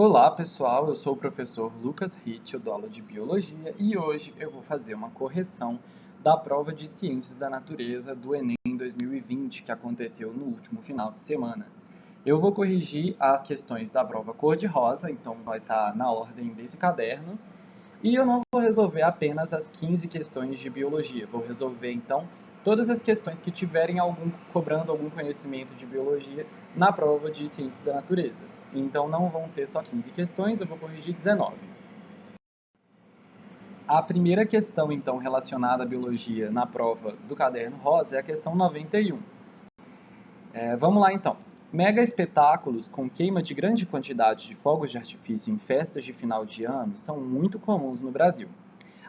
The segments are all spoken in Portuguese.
Olá pessoal, eu sou o professor Lucas Ritt, eu dou aula de Biologia e hoje eu vou fazer uma correção da prova de Ciências da Natureza do Enem 2020 que aconteceu no último final de semana. Eu vou corrigir as questões da prova cor-de-rosa, então vai estar na ordem desse caderno, e eu não vou resolver apenas as 15 questões de Biologia, vou resolver então todas as questões que tiverem cobrando algum conhecimento de Biologia na prova de Ciências da Natureza. Então não vão ser só 15 questões, eu vou corrigir 19. A primeira questão, então, relacionada à biologia na prova do caderno rosa é a questão 91. Vamos lá, então. Mega espetáculos com queima de grande quantidade de fogos de artifício em festas de final de ano são muito comuns no Brasil.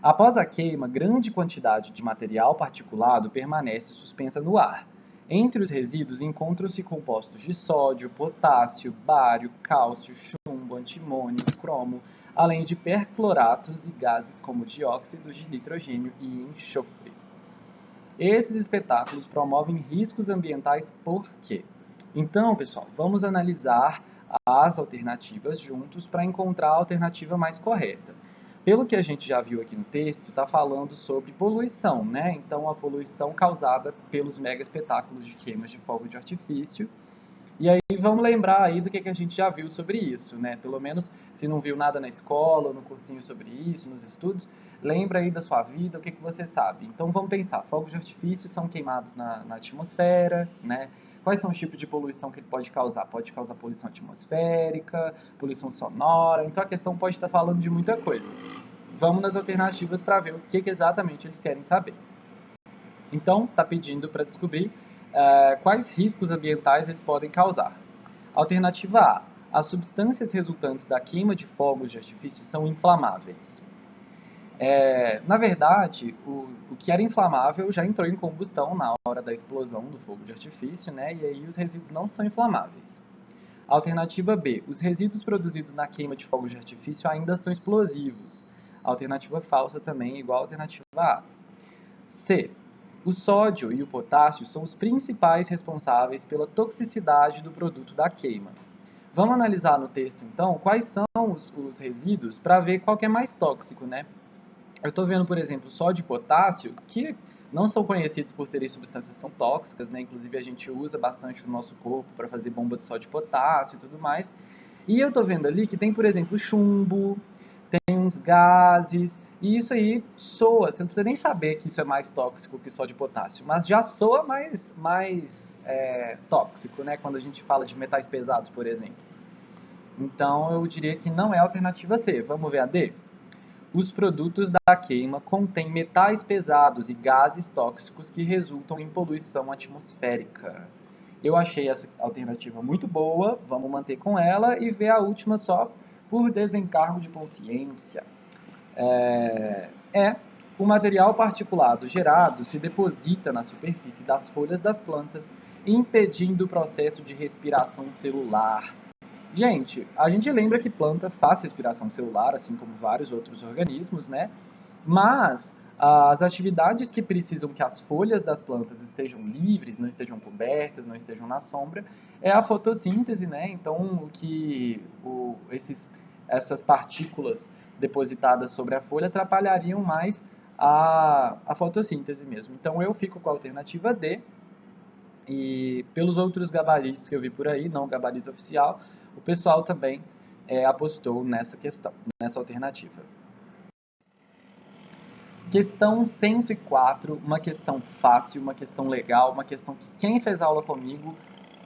Após a queima, grande quantidade de material particulado permanece suspensa no ar. Entre os resíduos encontram-se compostos de sódio, potássio, bário, cálcio, chumbo, antimônio, cromo, além de percloratos e gases como dióxido de nitrogênio e enxofre. Esses espetáculos promovem riscos ambientais por quê? Então, pessoal, vamos analisar as alternativas juntos para encontrar a alternativa mais correta. Pelo que a gente já viu aqui no texto, está falando sobre poluição, né? Então, a poluição causada pelos mega espetáculos de queimas de fogo de artifício. E aí vamos lembrar aí do que a gente já viu sobre isso, né? Pelo menos se não viu nada na escola ou no cursinho sobre isso, nos estudos, lembra aí da sua vida, o que você sabe. Então vamos pensar, fogos de artifício são queimados na atmosfera, né? Quais são os tipos de poluição que ele pode causar? Pode causar poluição atmosférica, poluição sonora, então a questão pode estar falando de muita coisa. Vamos nas alternativas para ver o que exatamente eles querem saber. Então, está pedindo para descobrir quais riscos ambientais eles podem causar. Alternativa A. As substâncias resultantes da queima de fogos de artifício são inflamáveis. Na verdade, o que era inflamável já entrou em combustão na hora da explosão do fogo de artifício, né? E aí os resíduos não são inflamáveis. Alternativa B. Os resíduos produzidos na queima de fogos de artifício ainda são explosivos. Alternativa falsa também, igual a alternativa A. C. O sódio e o potássio são os principais responsáveis pela toxicidade do produto da queima. Vamos analisar no texto, então, quais são os resíduos para ver qual que é mais tóxico, né? Eu estou vendo, por exemplo, sódio e potássio, que não são conhecidos por serem substâncias tão tóxicas, né? Inclusive, a gente usa bastante no nosso corpo para fazer bomba de sódio e potássio e tudo mais. E eu estou vendo ali que tem, por exemplo, chumbo, tem uns gases, e isso aí soa, você não precisa nem saber que isso é mais tóxico que sódio e potássio, mas já soa mais tóxico, né, quando a gente fala de metais pesados, por exemplo. Então, eu diria que não é a alternativa C. Vamos ver a D? Os produtos da queima contêm metais pesados e gases tóxicos que resultam em poluição atmosférica. Eu achei essa alternativa muito boa, vamos manter com ela e ver a última só por desencargo de consciência. O material particulado gerado se deposita na superfície das folhas das plantas, impedindo o processo de respiração celular. Gente, a gente lembra que planta faz respiração celular, assim como vários outros organismos, né? Mas as atividades que precisam que as folhas das plantas estejam livres, não estejam cobertas, não estejam na sombra, é a fotossíntese, né? Então, essas partículas depositadas sobre a folha atrapalhariam mais a fotossíntese mesmo. Então, eu fico com a alternativa D. E pelos outros gabaritos que eu vi por aí, não o gabarito oficial, o pessoal também apostou nessa questão, nessa alternativa. Questão 104, uma questão fácil, uma questão legal, uma questão que quem fez aula comigo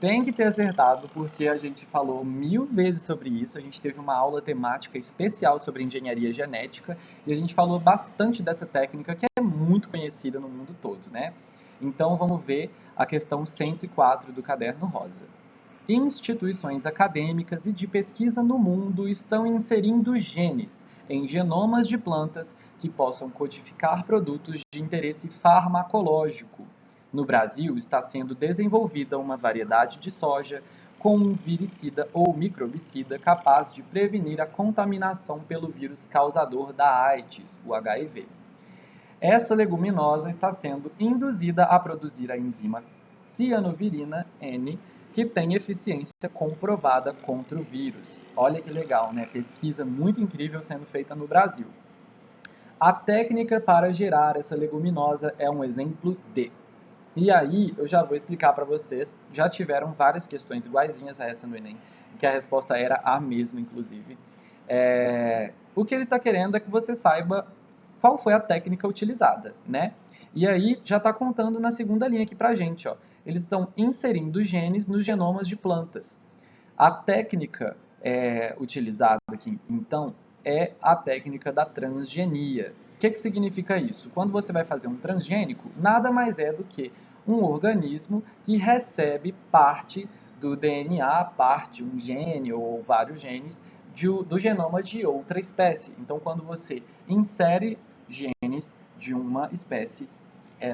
tem que ter acertado, porque a gente falou 1000 vezes sobre isso, a gente teve uma aula temática especial sobre engenharia genética, e a gente falou bastante dessa técnica que é muito conhecida no mundo todo, né? Então vamos ver a questão 104 do caderno rosa. Instituições acadêmicas e de pesquisa no mundo estão inserindo genes em genomas de plantas que possam codificar produtos de interesse farmacológico. No Brasil, está sendo desenvolvida uma variedade de soja com um viricida ou microbicida capaz de prevenir a contaminação pelo vírus causador da AIDS, o HIV. Essa leguminosa está sendo induzida a produzir a enzima cianovirina N, que tem eficiência comprovada contra o vírus. Olha que legal, né? Pesquisa muito incrível sendo feita no Brasil. A técnica para gerar essa leguminosa é um exemplo de. E aí, eu já vou explicar para vocês. Já tiveram várias questões iguaizinhas a essa no Enem, que a resposta era a mesma, inclusive. O que ele está querendo é que você saiba qual foi a técnica utilizada, né? E aí, já está contando na segunda linha aqui para a gente, ó. Eles estão inserindo genes nos genomas de plantas. A técnica utilizada aqui, então, é a técnica da transgenia. O que significa isso? Quando você vai fazer um transgênico, nada mais é do que um organismo que recebe parte do DNA, um gene ou vários genes do genoma de outra espécie. Então, quando você insere genes de uma espécie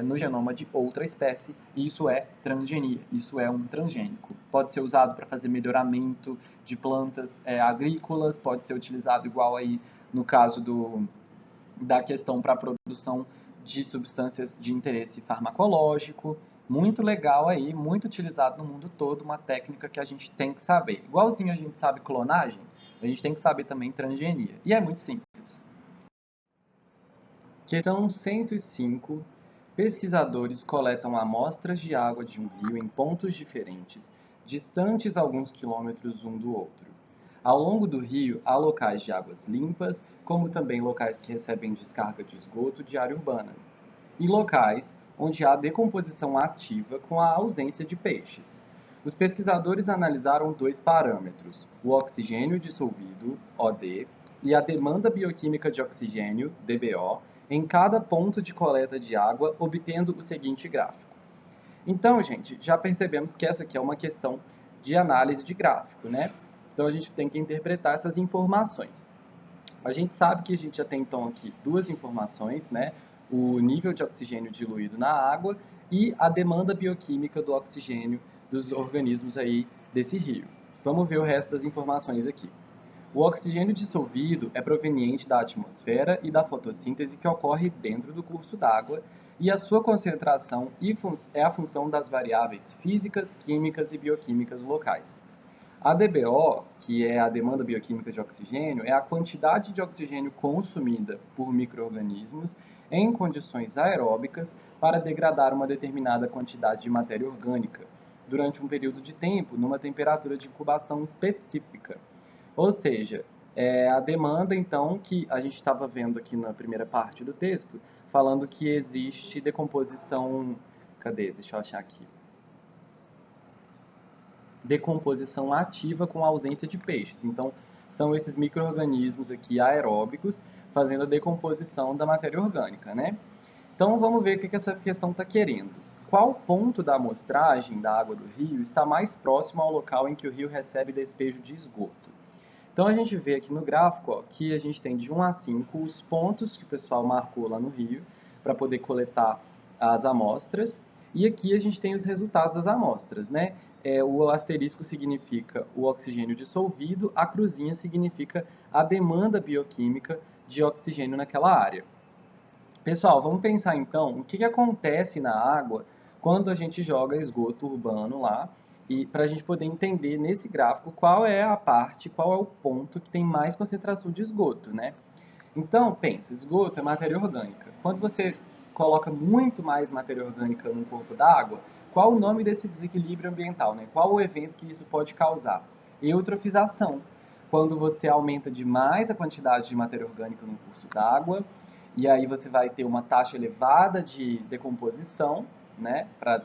no genoma de outra espécie, isso é transgenia, isso é um transgênico. Pode ser usado para fazer melhoramento de plantas agrícolas, pode ser utilizado igual aí no caso da questão para a produção de substâncias de interesse farmacológico. Muito legal aí, muito utilizado no mundo todo, uma técnica que a gente tem que saber. Igualzinho a gente sabe clonagem, a gente tem que saber também transgenia. E é muito simples. Questão 105. Pesquisadores coletam amostras de água de um rio em pontos diferentes, distantes alguns quilômetros um do outro. Ao longo do rio, há locais de águas limpas, como também locais que recebem descarga de esgoto de área urbana, e locais onde há decomposição ativa com a ausência de peixes. Os pesquisadores analisaram dois parâmetros, o oxigênio dissolvido, OD, e a demanda bioquímica de oxigênio, DBO, em cada ponto de coleta de água, obtendo o seguinte gráfico. Então, gente, já percebemos que essa aqui é uma questão de análise de gráfico, né? Então, a gente tem que interpretar essas informações. A gente sabe que a gente já tem, então, aqui duas informações, né? O nível de oxigênio diluído na água e a demanda bioquímica do oxigênio dos organismos aí desse rio. Vamos ver o resto das informações aqui. O oxigênio dissolvido é proveniente da atmosfera e da fotossíntese que ocorre dentro do curso d'água, e a sua concentração é a função das variáveis físicas, químicas e bioquímicas locais. A DBO, que é a demanda bioquímica de oxigênio, é a quantidade de oxigênio consumida por micro-organismos em condições aeróbicas para degradar uma determinada quantidade de matéria orgânica, durante um período de tempo, numa temperatura de incubação específica. Ou seja, a demanda, então, que a gente estava vendo aqui na primeira parte do texto, falando que existe decomposição. Cadê? Deixa eu achar aqui. Decomposição ativa com ausência de peixes. Então, são esses micro-organismos aqui aeróbicos fazendo a decomposição da matéria orgânica, né? Então, vamos ver o que essa questão está querendo. Qual ponto da amostragem da água do rio está mais próximo ao local em que o rio recebe despejo de esgoto? Então, a gente vê aqui no gráfico ó, que a gente tem de 1 a 5 os pontos que o pessoal marcou lá no rio para poder coletar as amostras. E aqui a gente tem os resultados das amostras, né? O asterisco significa o oxigênio dissolvido, a cruzinha significa a demanda bioquímica de oxigênio naquela área. Pessoal, vamos pensar então o que acontece na água quando a gente joga esgoto urbano lá, e para a gente poder entender nesse gráfico qual é a parte, qual é o ponto que tem mais concentração de esgoto, né? Então, pensa, esgoto é matéria orgânica. Quando você coloca muito mais matéria orgânica num corpo d'água, qual o nome desse desequilíbrio ambiental, né? Qual o evento que isso pode causar? Eutrofização. Quando você aumenta demais a quantidade de matéria orgânica no curso d'água, e aí você vai ter uma taxa elevada de decomposição, né, para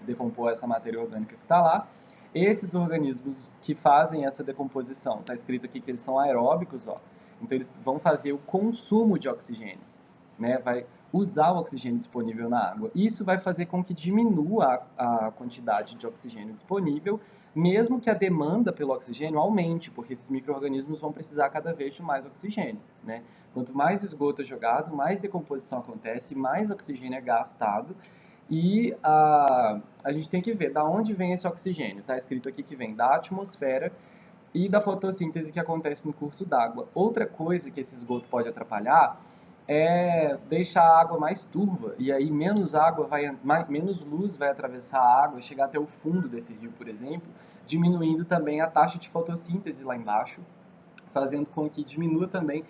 decompor essa matéria orgânica que está lá. Esses organismos que fazem essa decomposição, está escrito aqui que eles são aeróbicos, ó, então eles vão fazer o consumo de oxigênio, né, vai usar o oxigênio disponível na água. Isso vai fazer com que diminua a quantidade de oxigênio disponível, mesmo que a demanda pelo oxigênio aumente, porque esses micro-organismos vão precisar cada vez de mais oxigênio, né? Quanto mais esgoto é jogado, mais decomposição acontece, mais oxigênio é gastado, e a gente tem que ver da onde vem esse oxigênio. Está escrito aqui que vem da atmosfera e da fotossíntese que acontece no curso d'água. Outra coisa que esse esgoto pode atrapalhar deixa a água mais turva, e aí menos luz vai atravessar a água e chegar até o fundo desse rio, por exemplo, diminuindo também a taxa de fotossíntese lá embaixo, fazendo com que diminua também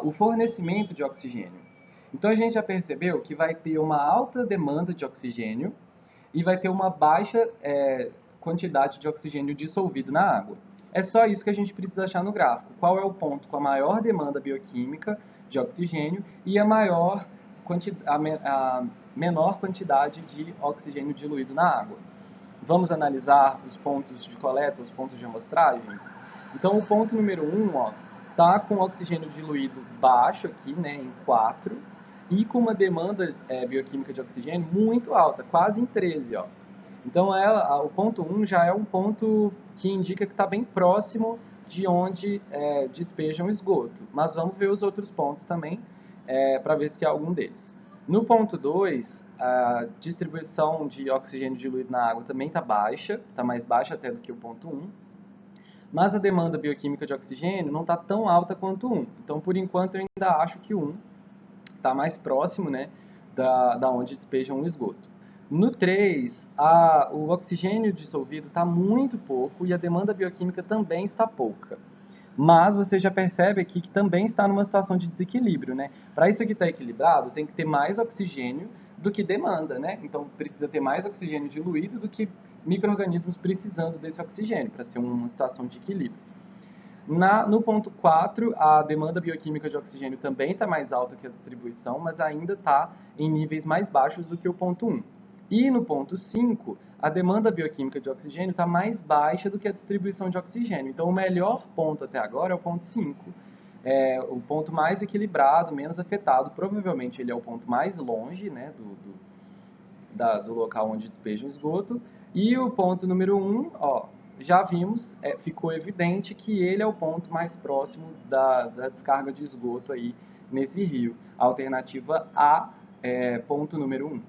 o fornecimento de oxigênio. Então a gente já percebeu que vai ter uma alta demanda de oxigênio e vai ter uma baixa quantidade de oxigênio dissolvido na água. É só isso que a gente precisa achar no gráfico. Qual é o ponto com a maior demanda bioquímica de oxigênio e a menor quantidade de oxigênio diluído na água. Vamos analisar os pontos de coleta, os pontos de amostragem? Então, o ponto número 1, está com oxigênio diluído baixo aqui, né, em 4, e com uma demanda bioquímica de oxigênio muito alta, quase em 13. Então, o ponto 1 já é um ponto que indica que está bem próximo de onde despejam o esgoto. Mas vamos ver os outros pontos também, para ver se há algum deles. No ponto 2, a distribuição de oxigênio diluído na água também está baixa, está mais baixa até do que o ponto 1. Mas a demanda bioquímica de oxigênio não está tão alta quanto o 1. Então, por enquanto, eu ainda acho que o 1 está mais próximo, né, da onde despejam o esgoto. No 3, o oxigênio dissolvido está muito pouco e a demanda bioquímica também está pouca. Mas você já percebe aqui que também está numa situação de desequilíbrio, né? Para isso aqui estar equilibrado, tem que ter mais oxigênio do que demanda, né? Então precisa ter mais oxigênio diluído do que micro-organismos precisando desse oxigênio para ser uma situação de equilíbrio. No ponto 4, a demanda bioquímica de oxigênio também está mais alta que a distribuição, mas ainda está em níveis mais baixos do que o ponto 1. E no ponto 5, a demanda bioquímica de oxigênio está mais baixa do que a distribuição de oxigênio. Então, o melhor ponto até agora é o ponto 5. O ponto mais equilibrado, menos afetado. Provavelmente ele é o ponto mais longe, né, do local onde despeja o esgoto. E o ponto número 1, já vimos, ficou evidente que ele é o ponto mais próximo da descarga de esgoto aí nesse rio. A alternativa A é ponto número 1.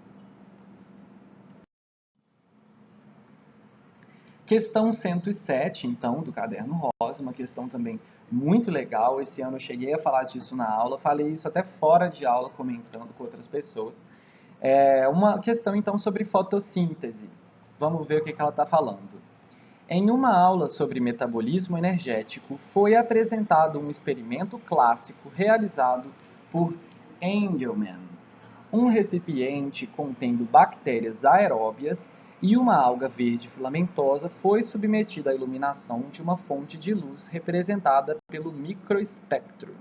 Questão 107, então, do caderno rosa, uma questão também muito legal. Esse ano eu cheguei a falar disso na aula, falei isso até fora de aula, comentando com outras pessoas. Uma questão, então, sobre fotossíntese. Vamos ver o que ela está falando. Em uma aula sobre metabolismo energético, foi apresentado um experimento clássico realizado por Engelmann. Um recipiente contendo bactérias aeróbias e uma alga verde filamentosa foi submetido à iluminação de uma fonte de luz representada pelo microespectro.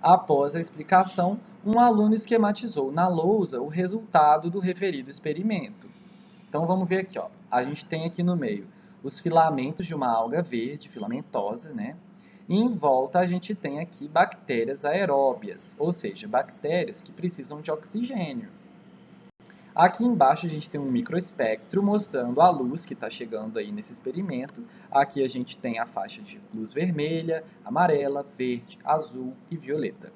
Após a explicação, um aluno esquematizou na lousa o resultado do referido experimento. Então vamos ver aqui, a gente tem aqui no meio os filamentos de uma alga verde filamentosa, né? E em volta a gente tem aqui bactérias aeróbias, ou seja, bactérias que precisam de oxigênio. Aqui embaixo a gente tem um microespectro mostrando a luz que está chegando aí nesse experimento. Aqui a gente tem a faixa de luz vermelha, amarela, verde, azul e violeta.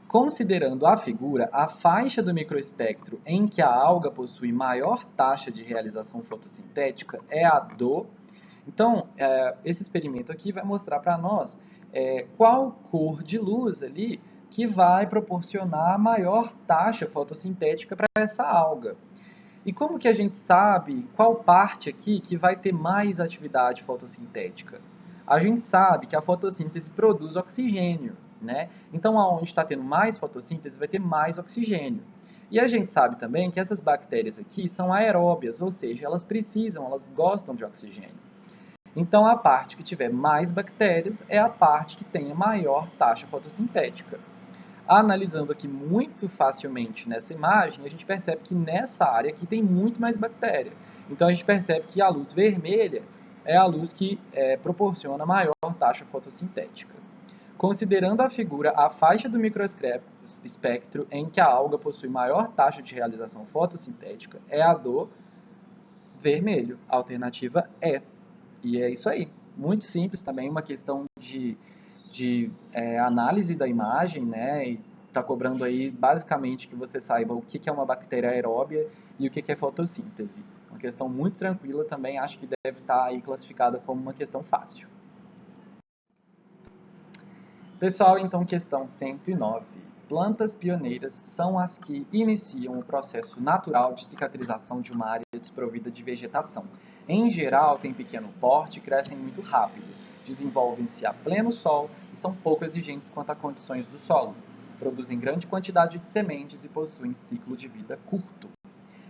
Considerando a figura, a faixa do microespectro em que a alga possui maior taxa de realização fotossintética é a do... Então, esse experimento aqui vai mostrar para nós qual cor de luz ali que vai proporcionar a maior taxa fotossintética para essa alga. E como que a gente sabe qual parte aqui que vai ter mais atividade fotossintética? A gente sabe que a fotossíntese produz oxigênio, né? Então, aonde está tendo mais fotossíntese, vai ter mais oxigênio. E a gente sabe também que essas bactérias aqui são aeróbias, ou seja, elas gostam de oxigênio. Então, a parte que tiver mais bactérias é a parte que tem a maior taxa fotossintética. Analisando aqui muito facilmente nessa imagem, a gente percebe que nessa área aqui tem muito mais bactéria. Então, a gente percebe que a luz vermelha é a luz que proporciona maior taxa fotossintética. Considerando a figura, a faixa do microespectro em que a alga possui maior taxa de realização fotossintética é a do vermelho. A alternativa é. E é isso aí. Muito simples também, uma questão de análise da imagem, né? E está cobrando aí basicamente que você saiba o que é uma bactéria aeróbia e o que é fotossíntese. Uma questão muito tranquila também, acho que deve estar aí classificada como uma questão fácil. Pessoal, então questão 109. Plantas pioneiras são as que iniciam o processo natural de cicatrização de uma área desprovida de vegetação. Em geral, têm pequeno porte e crescem muito rápido, desenvolvem-se a pleno sol e são pouco exigentes quanto a condições do solo, produzem grande quantidade de sementes e possuem ciclo de vida curto.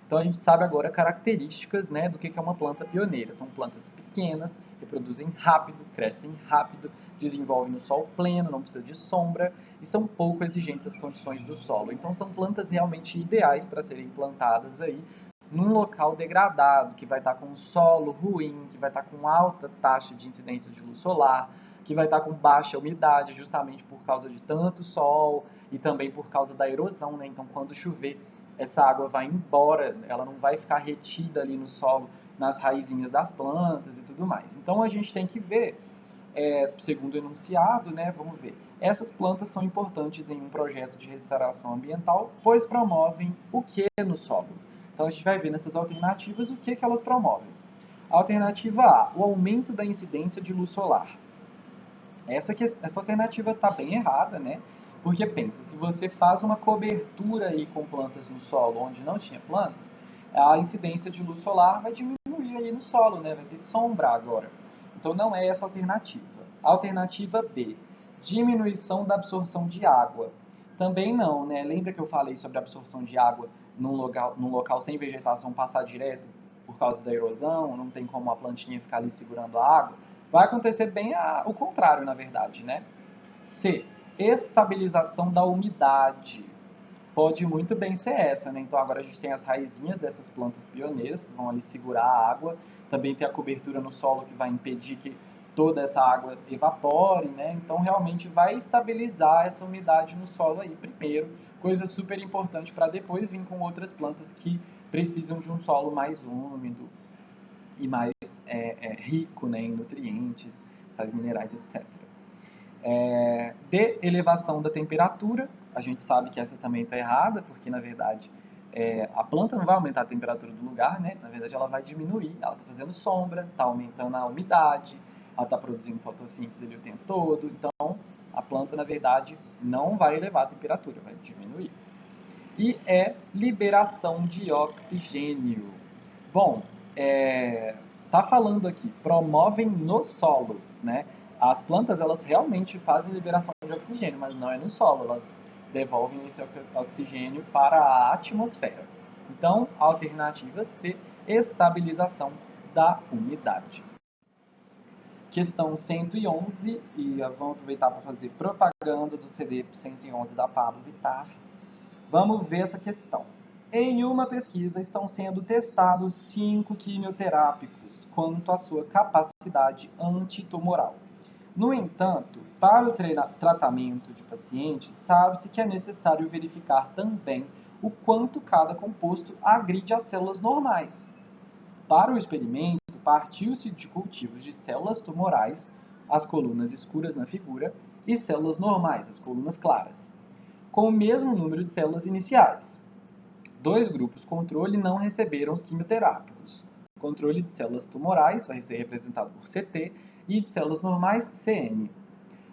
Então a gente sabe agora características, né, do que é uma planta pioneira. São plantas pequenas, reproduzem rápido, crescem rápido, desenvolvem no sol pleno, não precisa de sombra e são pouco exigentes às condições do solo. Então são plantas realmente ideais para serem plantadas aí num local degradado, que vai estar com solo ruim, que vai estar com alta taxa de incidência de luz solar, que vai estar com baixa umidade, justamente por causa de tanto sol e também por causa da erosão, né? Então quando chover essa água vai embora, ela não vai ficar retida ali no solo, nas raizinhas das plantas e tudo mais. Então a gente tem que ver, segundo o enunciado, né, vamos ver, essas plantas são importantes em um projeto de restauração ambiental, pois promovem o que no solo? Então a gente vai ver nessas alternativas o que elas promovem. Alternativa A, o aumento da incidência de luz solar. Essa alternativa está bem errada, né? Porque pensa, se você faz uma cobertura aí com plantas no solo onde não tinha plantas, a incidência de luz solar vai diminuir aí no solo, né? Vai ter sombra agora. Então não é essa a alternativa. Alternativa B, diminuição da absorção de água. Também não, né? Lembra que eu falei sobre a absorção de água num local sem vegetação passar direto por causa da erosão, não tem como a plantinha ficar ali segurando a água? Vai acontecer bem o contrário, na verdade, né? C, estabilização da umidade. Pode muito bem ser essa, né? Então agora a gente tem as raizinhas dessas plantas pioneiras que vão ali segurar a água. Também tem a cobertura no solo que vai impedir que toda essa água evapore, né? Então realmente vai estabilizar essa umidade no solo aí primeiro, coisa super importante para depois vir com outras plantas que precisam de um solo mais úmido e mais rico, né, em nutrientes, sais minerais, etc. De elevação da temperatura, a gente sabe que essa também está errada, porque na verdade a planta não vai aumentar a temperatura do lugar, né? Na verdade ela vai diminuir, ela está fazendo sombra, está aumentando a umidade, ela está produzindo fotossíntese ali o tempo todo, então a planta na verdade não vai elevar a temperatura, vai diminuir. E liberação de oxigênio. Bom, tá falando aqui, promovem no solo, né? As plantas, elas realmente fazem liberação de oxigênio, mas não é no solo, elas devolvem esse oxigênio para a atmosfera. Então, a alternativa C, estabilização da umidade. Questão 111, e vamos aproveitar para fazer propaganda do CD 111 da Pablo Vittar. Vamos ver essa questão. Em uma pesquisa estão sendo testados 5 quimioterápicos quanto à sua capacidade antitumoral. No entanto, para o tratamento de pacientes, sabe-se que é necessário verificar também o quanto cada composto agride as células normais. Para o experimento, partiu-se de cultivos de células tumorais, as colunas escuras na figura, e células normais, as colunas claras, com o mesmo número de células iniciais. Dois grupos controle não receberam os quimioterápicos. O controle de células tumorais vai ser representado por CT e de células normais, CN.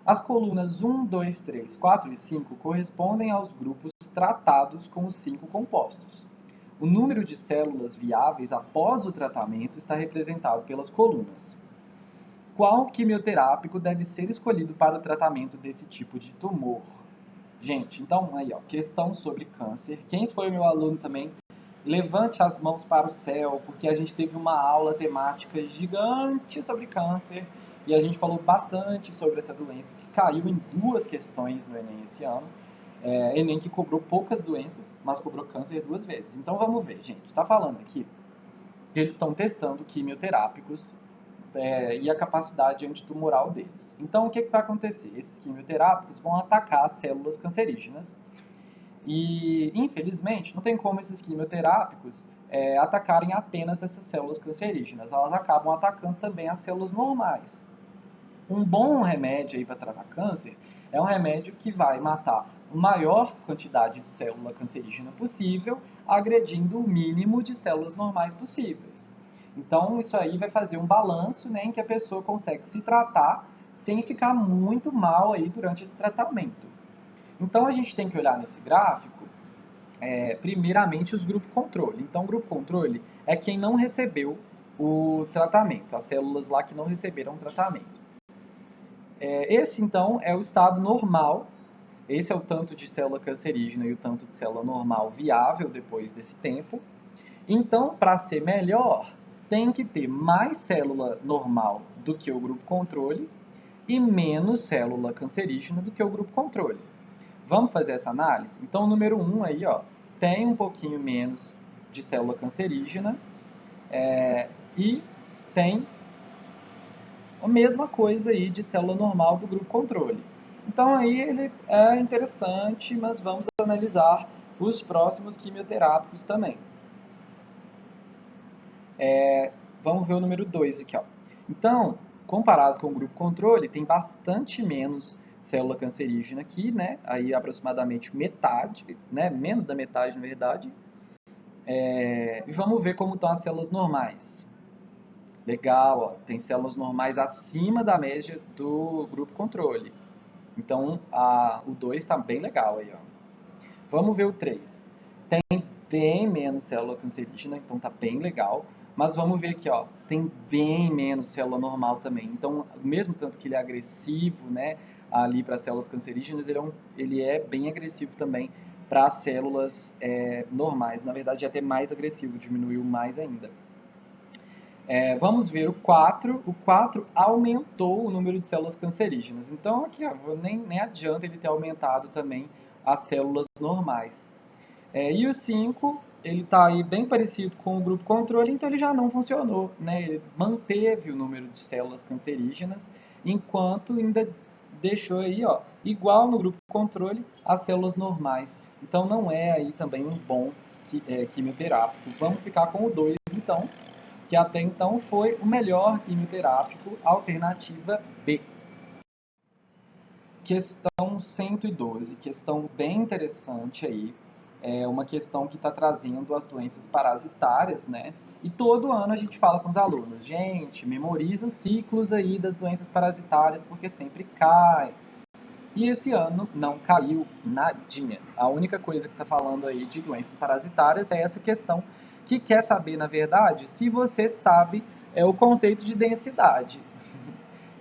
As colunas 1, 2, 3, 4 e 5 correspondem aos grupos tratados com os 5 compostos. O número de células viáveis após o tratamento está representado pelas colunas. Qual quimioterápico deve ser escolhido para o tratamento desse tipo de tumor? Gente, então aí, ó, questão sobre câncer. Quem foi meu aluno também, levante as mãos para o céu, porque a gente teve uma aula temática gigante sobre câncer e a gente falou bastante sobre essa doença que caiu em 2 questões no Enem esse ano. Enem que cobrou poucas doenças, mas cobrou câncer 2 vezes. Então vamos ver, gente. Está falando aqui que eles estão testando quimioterápicos e a capacidade antitumoral deles. Então, o que vai acontecer? Esses quimioterápicos vão atacar as células cancerígenas e, infelizmente, não tem como esses quimioterápicos atacarem apenas essas células cancerígenas. Elas acabam atacando também as células normais. Um bom remédio aí para tratar câncer é um remédio que vai matar a maior quantidade de célula cancerígena possível, agredindo o mínimo de células normais possíveis. Então, isso aí vai fazer um balanço, né, em que a pessoa consegue se tratar sem ficar muito mal aí durante esse tratamento. Então, a gente tem que olhar nesse gráfico, primeiramente, os grupos controle. Então, o grupo controle é quem não recebeu o tratamento, as células lá que não receberam o tratamento. Esse, então, é o estado normal. Esse é o tanto de célula cancerígena e o tanto de célula normal viável depois desse tempo. Então, para ser melhor, tem que ter mais célula normal do que o grupo controle e menos célula cancerígena do que o grupo controle. Vamos fazer essa análise? Então, o número 1 aí, ó, tem um pouquinho menos de célula cancerígena e tem a mesma coisa aí de célula normal do grupo controle. Então, aí ele é interessante, mas vamos analisar os próximos quimioterápicos também. Vamos ver o número 2 aqui, ó. Então, comparado com o grupo controle, tem bastante menos célula cancerígena aqui, né? Aí aproximadamente metade, né? Menos da metade, na verdade. E vamos ver como estão as células normais. Legal, ó. Tem células normais acima da média do grupo controle. Então, o 2 está bem legal aí, ó. Vamos ver o 3. Tem bem menos célula cancerígena, então tá bem legal. Mas vamos ver aqui, ó, tem bem menos célula normal também. Então, mesmo tanto que ele é agressivo, né, ali para células cancerígenas, ele é bem agressivo também para células normais. Na verdade, é até mais agressivo, diminuiu mais ainda. Vamos ver o 4. O 4 aumentou o número de células cancerígenas. Então, aqui ó, nem adianta ele ter aumentado também as células normais. E o 5, ele está aí bem parecido com o grupo controle, então ele já não funcionou, né? Ele manteve o número de células cancerígenas, enquanto ainda deixou aí, ó, igual no grupo controle, as células normais. Então não é aí também um bom quimioterápico. Vamos ficar com o 2, então, que até então foi o melhor quimioterápico, alternativa B. Questão 112, questão bem interessante aí. É uma questão que está trazendo as doenças parasitárias, né? E todo ano a gente fala com os alunos, gente, memoriza os ciclos aí das doenças parasitárias, porque sempre cai. E esse ano não caiu nadinha. A única coisa que está falando aí de doenças parasitárias é essa questão que quer saber, na verdade, se você sabe o conceito de densidade.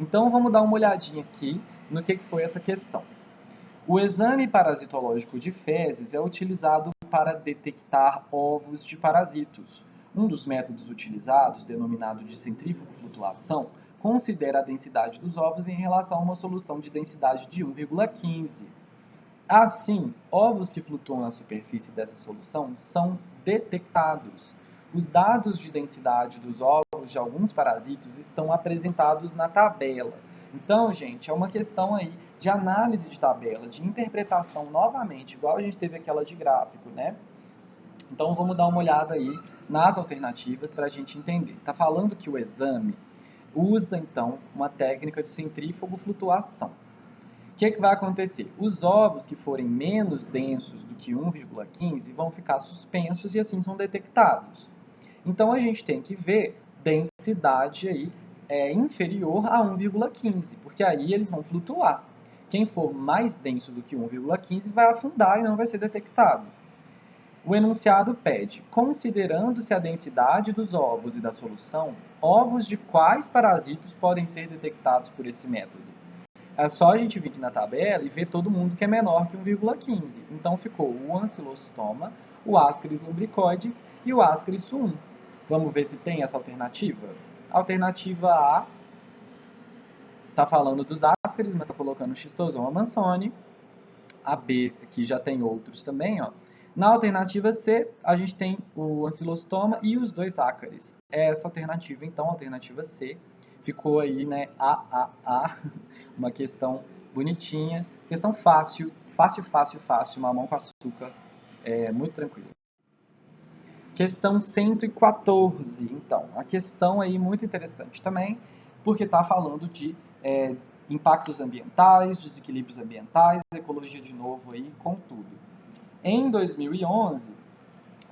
Então vamos dar uma olhadinha aqui no que foi essa questão. O exame parasitológico de fezes é utilizado para detectar ovos de parasitos. Um dos métodos utilizados, denominado de centrífugo-flutuação, considera a densidade dos ovos em relação a uma solução de densidade de 1,15. Assim, ovos que flutuam na superfície dessa solução são detectados. Os dados de densidade dos ovos de alguns parasitos estão apresentados na tabela. Então, gente, é uma questão aí de análise de tabela, de interpretação novamente, igual a gente teve aquela de gráfico, né? Então, vamos dar uma olhada aí nas alternativas para a gente entender. Está falando que o exame usa, então, uma técnica de centrífugo-flutuação. O que vai acontecer? Os ovos que forem menos densos do que 1,15 vão ficar suspensos e assim são detectados. Então a gente tem que ver densidade aí inferior a 1,15, porque aí eles vão flutuar. Quem for mais denso do que 1,15 vai afundar e não vai ser detectado. O enunciado pede, considerando-se a densidade dos ovos e da solução, ovos de quais parasitos podem ser detectados por esse método? É só a gente vir aqui na tabela e ver todo mundo que é menor que 1,15. Então ficou o Ancylostoma, o Ascaris lumbricoides e o Ascaris suum. Vamos ver se tem essa alternativa? A alternativa A está falando dos Ascaris, mas está colocando o Schistosoma mansoni. A B aqui já tem outros também, ó. Na alternativa C, a gente tem o Ancylostoma e os dois ácaris. Essa alternativa, então, a alternativa C, ficou aí, né, uma questão bonitinha, questão fácil, mamão com açúcar, muito tranquilo. Questão 114, então, a questão aí muito interessante também, porque está falando de impactos ambientais, desequilíbrios ambientais, ecologia de novo aí, com tudo. Em 2011,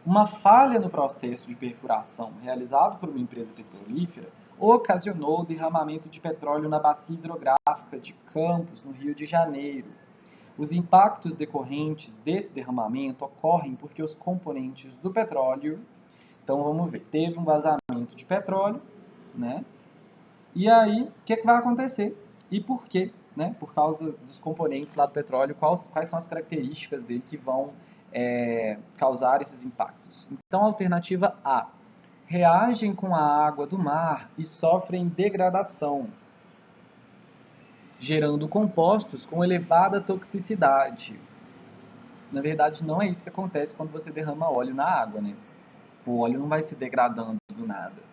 uma falha no processo de perfuração realizado por uma empresa petrolífera ocasionou o derramamento de petróleo na bacia hidrográfica de Campos, no Rio de Janeiro. Os impactos decorrentes desse derramamento ocorrem porque os componentes do petróleo, então vamos ver, teve um vazamento de petróleo, né? E aí, o que vai acontecer? E por quê? Né? Por causa dos componentes lá do petróleo, quais são as características dele que vão causar esses impactos? Então, alternativa A, reagem com a água do mar e sofrem degradação, gerando compostos com elevada toxicidade. Na verdade, não é isso que acontece quando você derrama óleo na água, né? O óleo não vai se degradando do nada.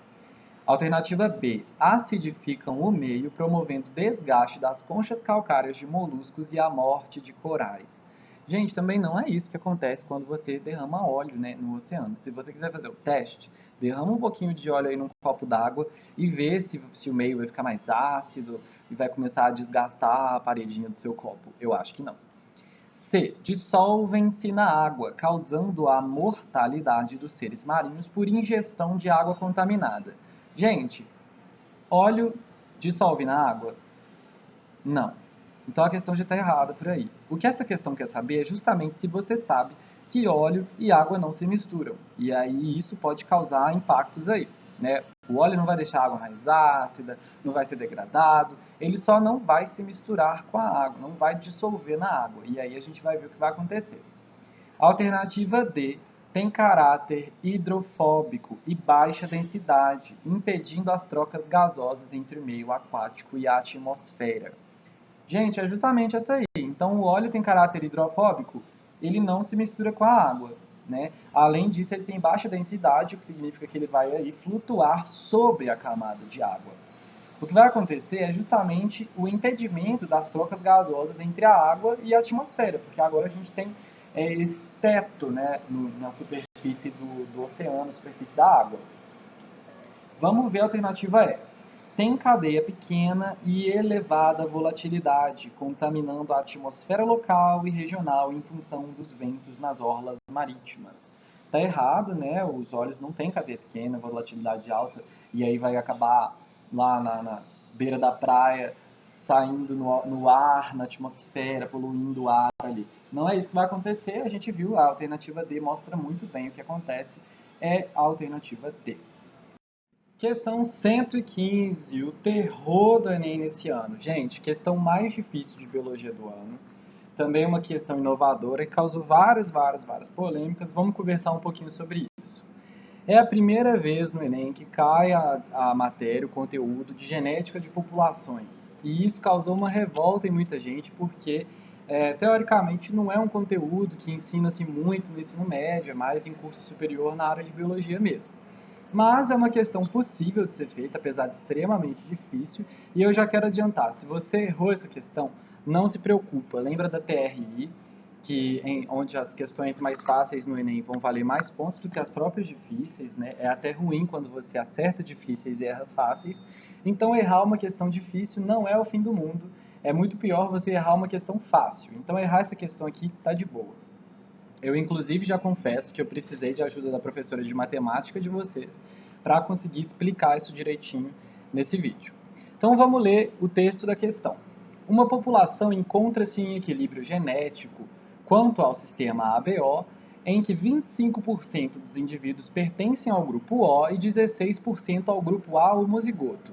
Alternativa B, acidificam o meio, promovendo desgaste das conchas calcárias de moluscos e a morte de corais. Gente, também não é isso que acontece quando você derrama óleo, né, no oceano. Se você quiser fazer o teste, derrama um pouquinho de óleo aí num copo d'água e vê se o meio vai ficar mais ácido e vai começar a desgastar a paredinha do seu copo. Eu acho que não. C. Dissolvem-se na água, causando a mortalidade dos seres marinhos por ingestão de água contaminada. Gente, óleo dissolve na água? Não. Então a questão já está errada por aí. O que essa questão quer saber é justamente se você sabe que óleo e água não se misturam. E aí isso pode causar impactos aí, né? O óleo não vai deixar a água mais ácida, não vai ser degradado, ele só não vai se misturar com a água, não vai dissolver na água. E aí a gente vai ver o que vai acontecer. Alternativa D, tem caráter hidrofóbico e baixa densidade, impedindo as trocas gasosas entre o meio aquático e a atmosfera. Gente, é justamente essa aí. Então, o óleo tem caráter hidrofóbico, ele não se mistura com a água, né? Além disso, ele tem baixa densidade, o que significa que ele vai aí flutuar sobre a camada de água. O que vai acontecer é justamente o impedimento das trocas gasosas entre a água e a atmosfera, porque agora a gente tem esse teto, né, na superfície do oceano, superfície da água. Vamos ver a alternativa E. Tem cadeia pequena e elevada volatilidade, contaminando a atmosfera local e regional em função dos ventos nas orlas marítimas. Tá errado, né? Os óleos não têm cadeia pequena, volatilidade alta, e aí vai acabar lá na beira da praia, saindo no ar, na atmosfera, poluindo o ar ali. Não é isso que vai acontecer, a gente viu, a alternativa D mostra muito bem o que acontece, é a alternativa D. Questão 115, o terror do Enem nesse ano. Gente, questão mais difícil de biologia do ano. Também uma questão inovadora que causou várias polêmicas. Vamos conversar um pouquinho sobre isso. É a primeira vez no Enem que cai a matéria, o conteúdo de genética de populações. E isso causou uma revolta em muita gente, porque teoricamente não é um conteúdo que ensina-se muito no ensino médio, é mais em curso superior na área de biologia mesmo. Mas é uma questão possível de ser feita, apesar de extremamente difícil. E eu já quero adiantar, se você errou essa questão, não se preocupa. Lembra da TRI, onde as questões mais fáceis no Enem vão valer mais pontos do que as próprias difíceis, né? É até ruim quando você acerta difíceis e erra fáceis. Então, errar uma questão difícil não é o fim do mundo. É muito pior você errar uma questão fácil. Então, errar essa questão aqui tá de boa. Eu, inclusive, já confesso que eu precisei de ajuda da professora de matemática de vocês para conseguir explicar isso direitinho nesse vídeo. Então, vamos ler o texto da questão. Uma população encontra-se em equilíbrio genético quanto ao sistema ABO, em que 25% dos indivíduos pertencem ao grupo O e 16% ao grupo A homozigoto.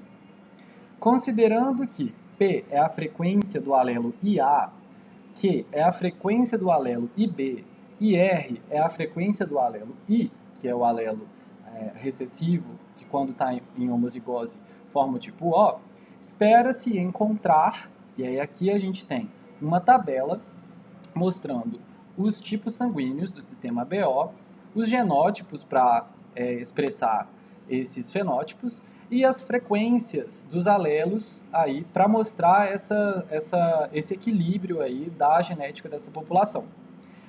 Considerando que P é a frequência do alelo IA, Q é a frequência do alelo IB e R é a frequência do alelo I, que é o alelo recessivo, que quando está em homozigose forma o tipo O, espera-se encontrar, e aí aqui a gente tem uma tabela mostrando os tipos sanguíneos do sistema BO, os genótipos para expressar esses fenótipos e as frequências dos alelos aí para mostrar esse equilíbrio aí da genética dessa população.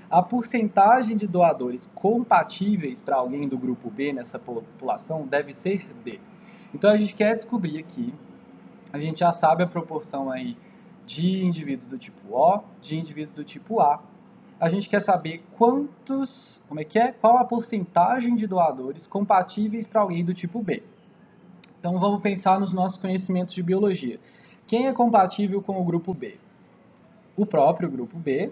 A porcentagem de doadores compatíveis para alguém do grupo B nessa população deve ser D. Então a gente quer descobrir aqui, a gente já sabe a proporção aí de indivíduos do tipo O, de indivíduos do tipo A. A gente quer saber qual a porcentagem de doadores compatíveis para alguém do tipo B. Então vamos pensar nos nossos conhecimentos de biologia. Quem é compatível com o grupo B? o próprio grupo B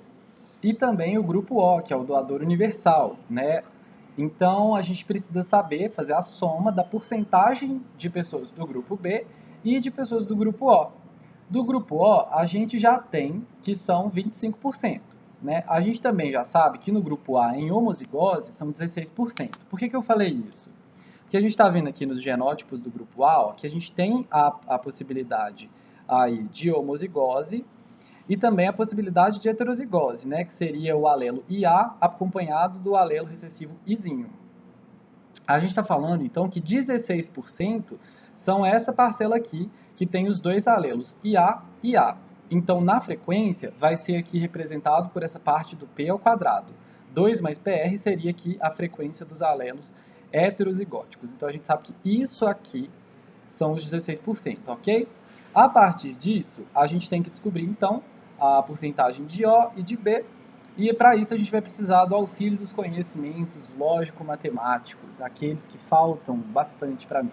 e também o grupo O, que é o doador universal, né? Então, a gente precisa saber fazer a soma da porcentagem de pessoas do grupo B e de pessoas do grupo O. Do grupo O, a gente já tem que são 25%. Né? A gente também já sabe que no grupo A, em homozigose, são 16%. Por que eu falei isso? Porque a gente está vendo aqui nos genótipos do grupo A, ó, que a gente tem a possibilidade aí de homozigose e também a possibilidade de heterozigose, né, que seria o alelo IA acompanhado do alelo recessivo Izinho. A gente está falando, então, que 16% são essa parcela aqui, que tem os dois alelos IA e A. Então, na frequência, vai ser aqui representado por essa parte do P ao quadrado. 2 mais PR seria aqui a frequência dos alelos heterozigóticos. Então, a gente sabe que isso aqui são os 16%, ok? A partir disso, a gente tem que descobrir, então, a porcentagem de O e de B, e para isso a gente vai precisar do auxílio dos conhecimentos lógico-matemáticos, aqueles que faltam bastante para mim.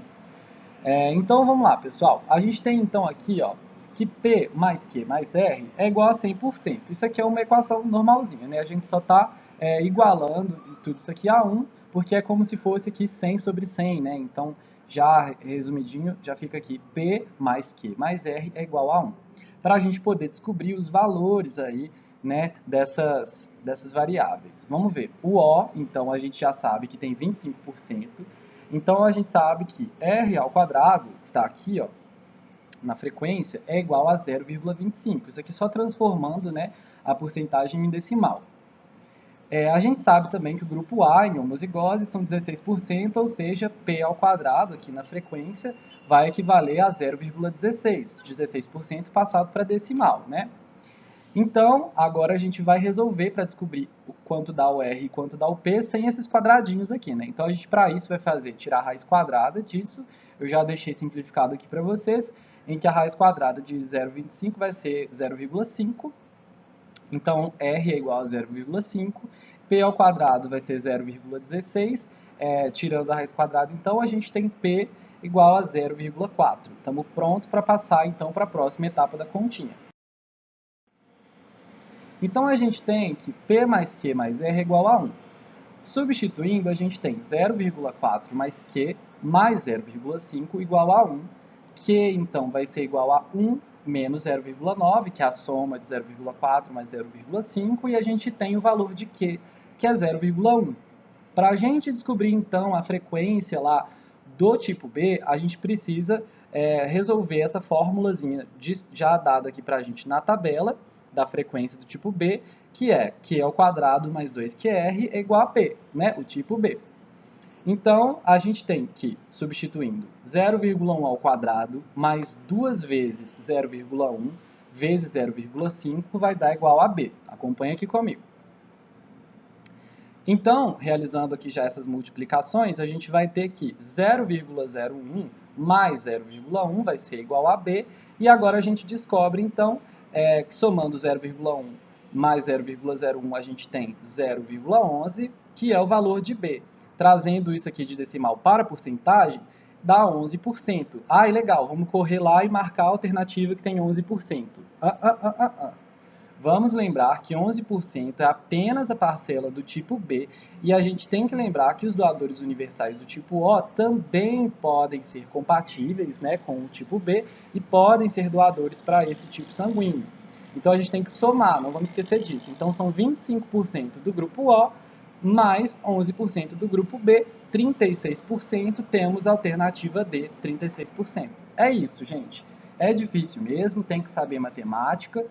Então vamos lá, pessoal. A gente tem então aqui, ó, que P mais Q mais R é igual a 100%. Isso aqui é uma equação normalzinha, né? A gente só está igualando tudo isso aqui a 1, porque é como se fosse aqui 100 sobre 100, né? Então, já resumidinho, já fica aqui P mais Q mais R é igual a 1. Para a gente poder descobrir os valores aí, né, dessas variáveis. Vamos ver. O O, então, a gente já sabe que tem 25%. Então, a gente sabe que R ao quadrado, que está aqui, ó, na frequência, é igual a 0,25. Isso aqui só transformando, né, a porcentagem em decimal. A gente sabe também que o grupo A, em homozigose, são 16%, ou seja, P ao quadrado, aqui na frequência, vai equivaler a 0,16. 16% passado para decimal, né? Então, agora a gente vai resolver para descobrir o quanto dá o R e quanto dá o P sem esses quadradinhos aqui, né? Então, a gente, para isso, vai fazer tirar a raiz quadrada disso. Eu já deixei simplificado aqui para vocês, em que a raiz quadrada de 0,25 vai ser 0,5. Então, R é igual a 0,5. P ao quadrado vai ser 0,16. Tirando a raiz quadrada, então, a gente tem P igual a 0,4. Estamos prontos para passar, então, para a próxima etapa da continha. Então, a gente tem que P mais Q mais R é igual a 1. Substituindo, a gente tem 0,4 mais Q mais 0,5 igual a 1. Q, então, vai ser igual a 1 menos 0,9, que é a soma de 0,4 mais 0,5, e a gente tem o valor de Q, que é 0,1. Para a gente descobrir, então, a frequência lá do tipo B, a gente precisa resolver essa formulazinha já dada aqui para a gente na tabela, da frequência do tipo B, que é Q ao quadrado mais 2QR é igual a P, né? O tipo B. Então, a gente tem que, substituindo 0,1 ao quadrado mais 2 vezes 0,1 vezes 0,5 vai dar igual a B. Acompanha aqui comigo. Então, realizando aqui já essas multiplicações, a gente vai ter que 0,01 mais 0,1 vai ser igual a B. E agora a gente descobre, então, que somando 0,1 mais 0,01 a gente tem 0,11, que é o valor de B. Trazendo isso aqui de decimal para porcentagem, dá 11%. Legal, vamos correr lá e marcar a alternativa que tem 11%. Vamos lembrar que 11% é apenas a parcela do tipo B e a gente tem que lembrar que os doadores universais do tipo O também podem ser compatíveis, né, com o tipo B e podem ser doadores para esse tipo sanguíneo. Então a gente tem que somar, não vamos esquecer disso. Então são 25% do grupo O mais 11% do grupo B, 36%, temos a alternativa D, 36%. É isso, gente. É difícil mesmo, tem que saber matemática.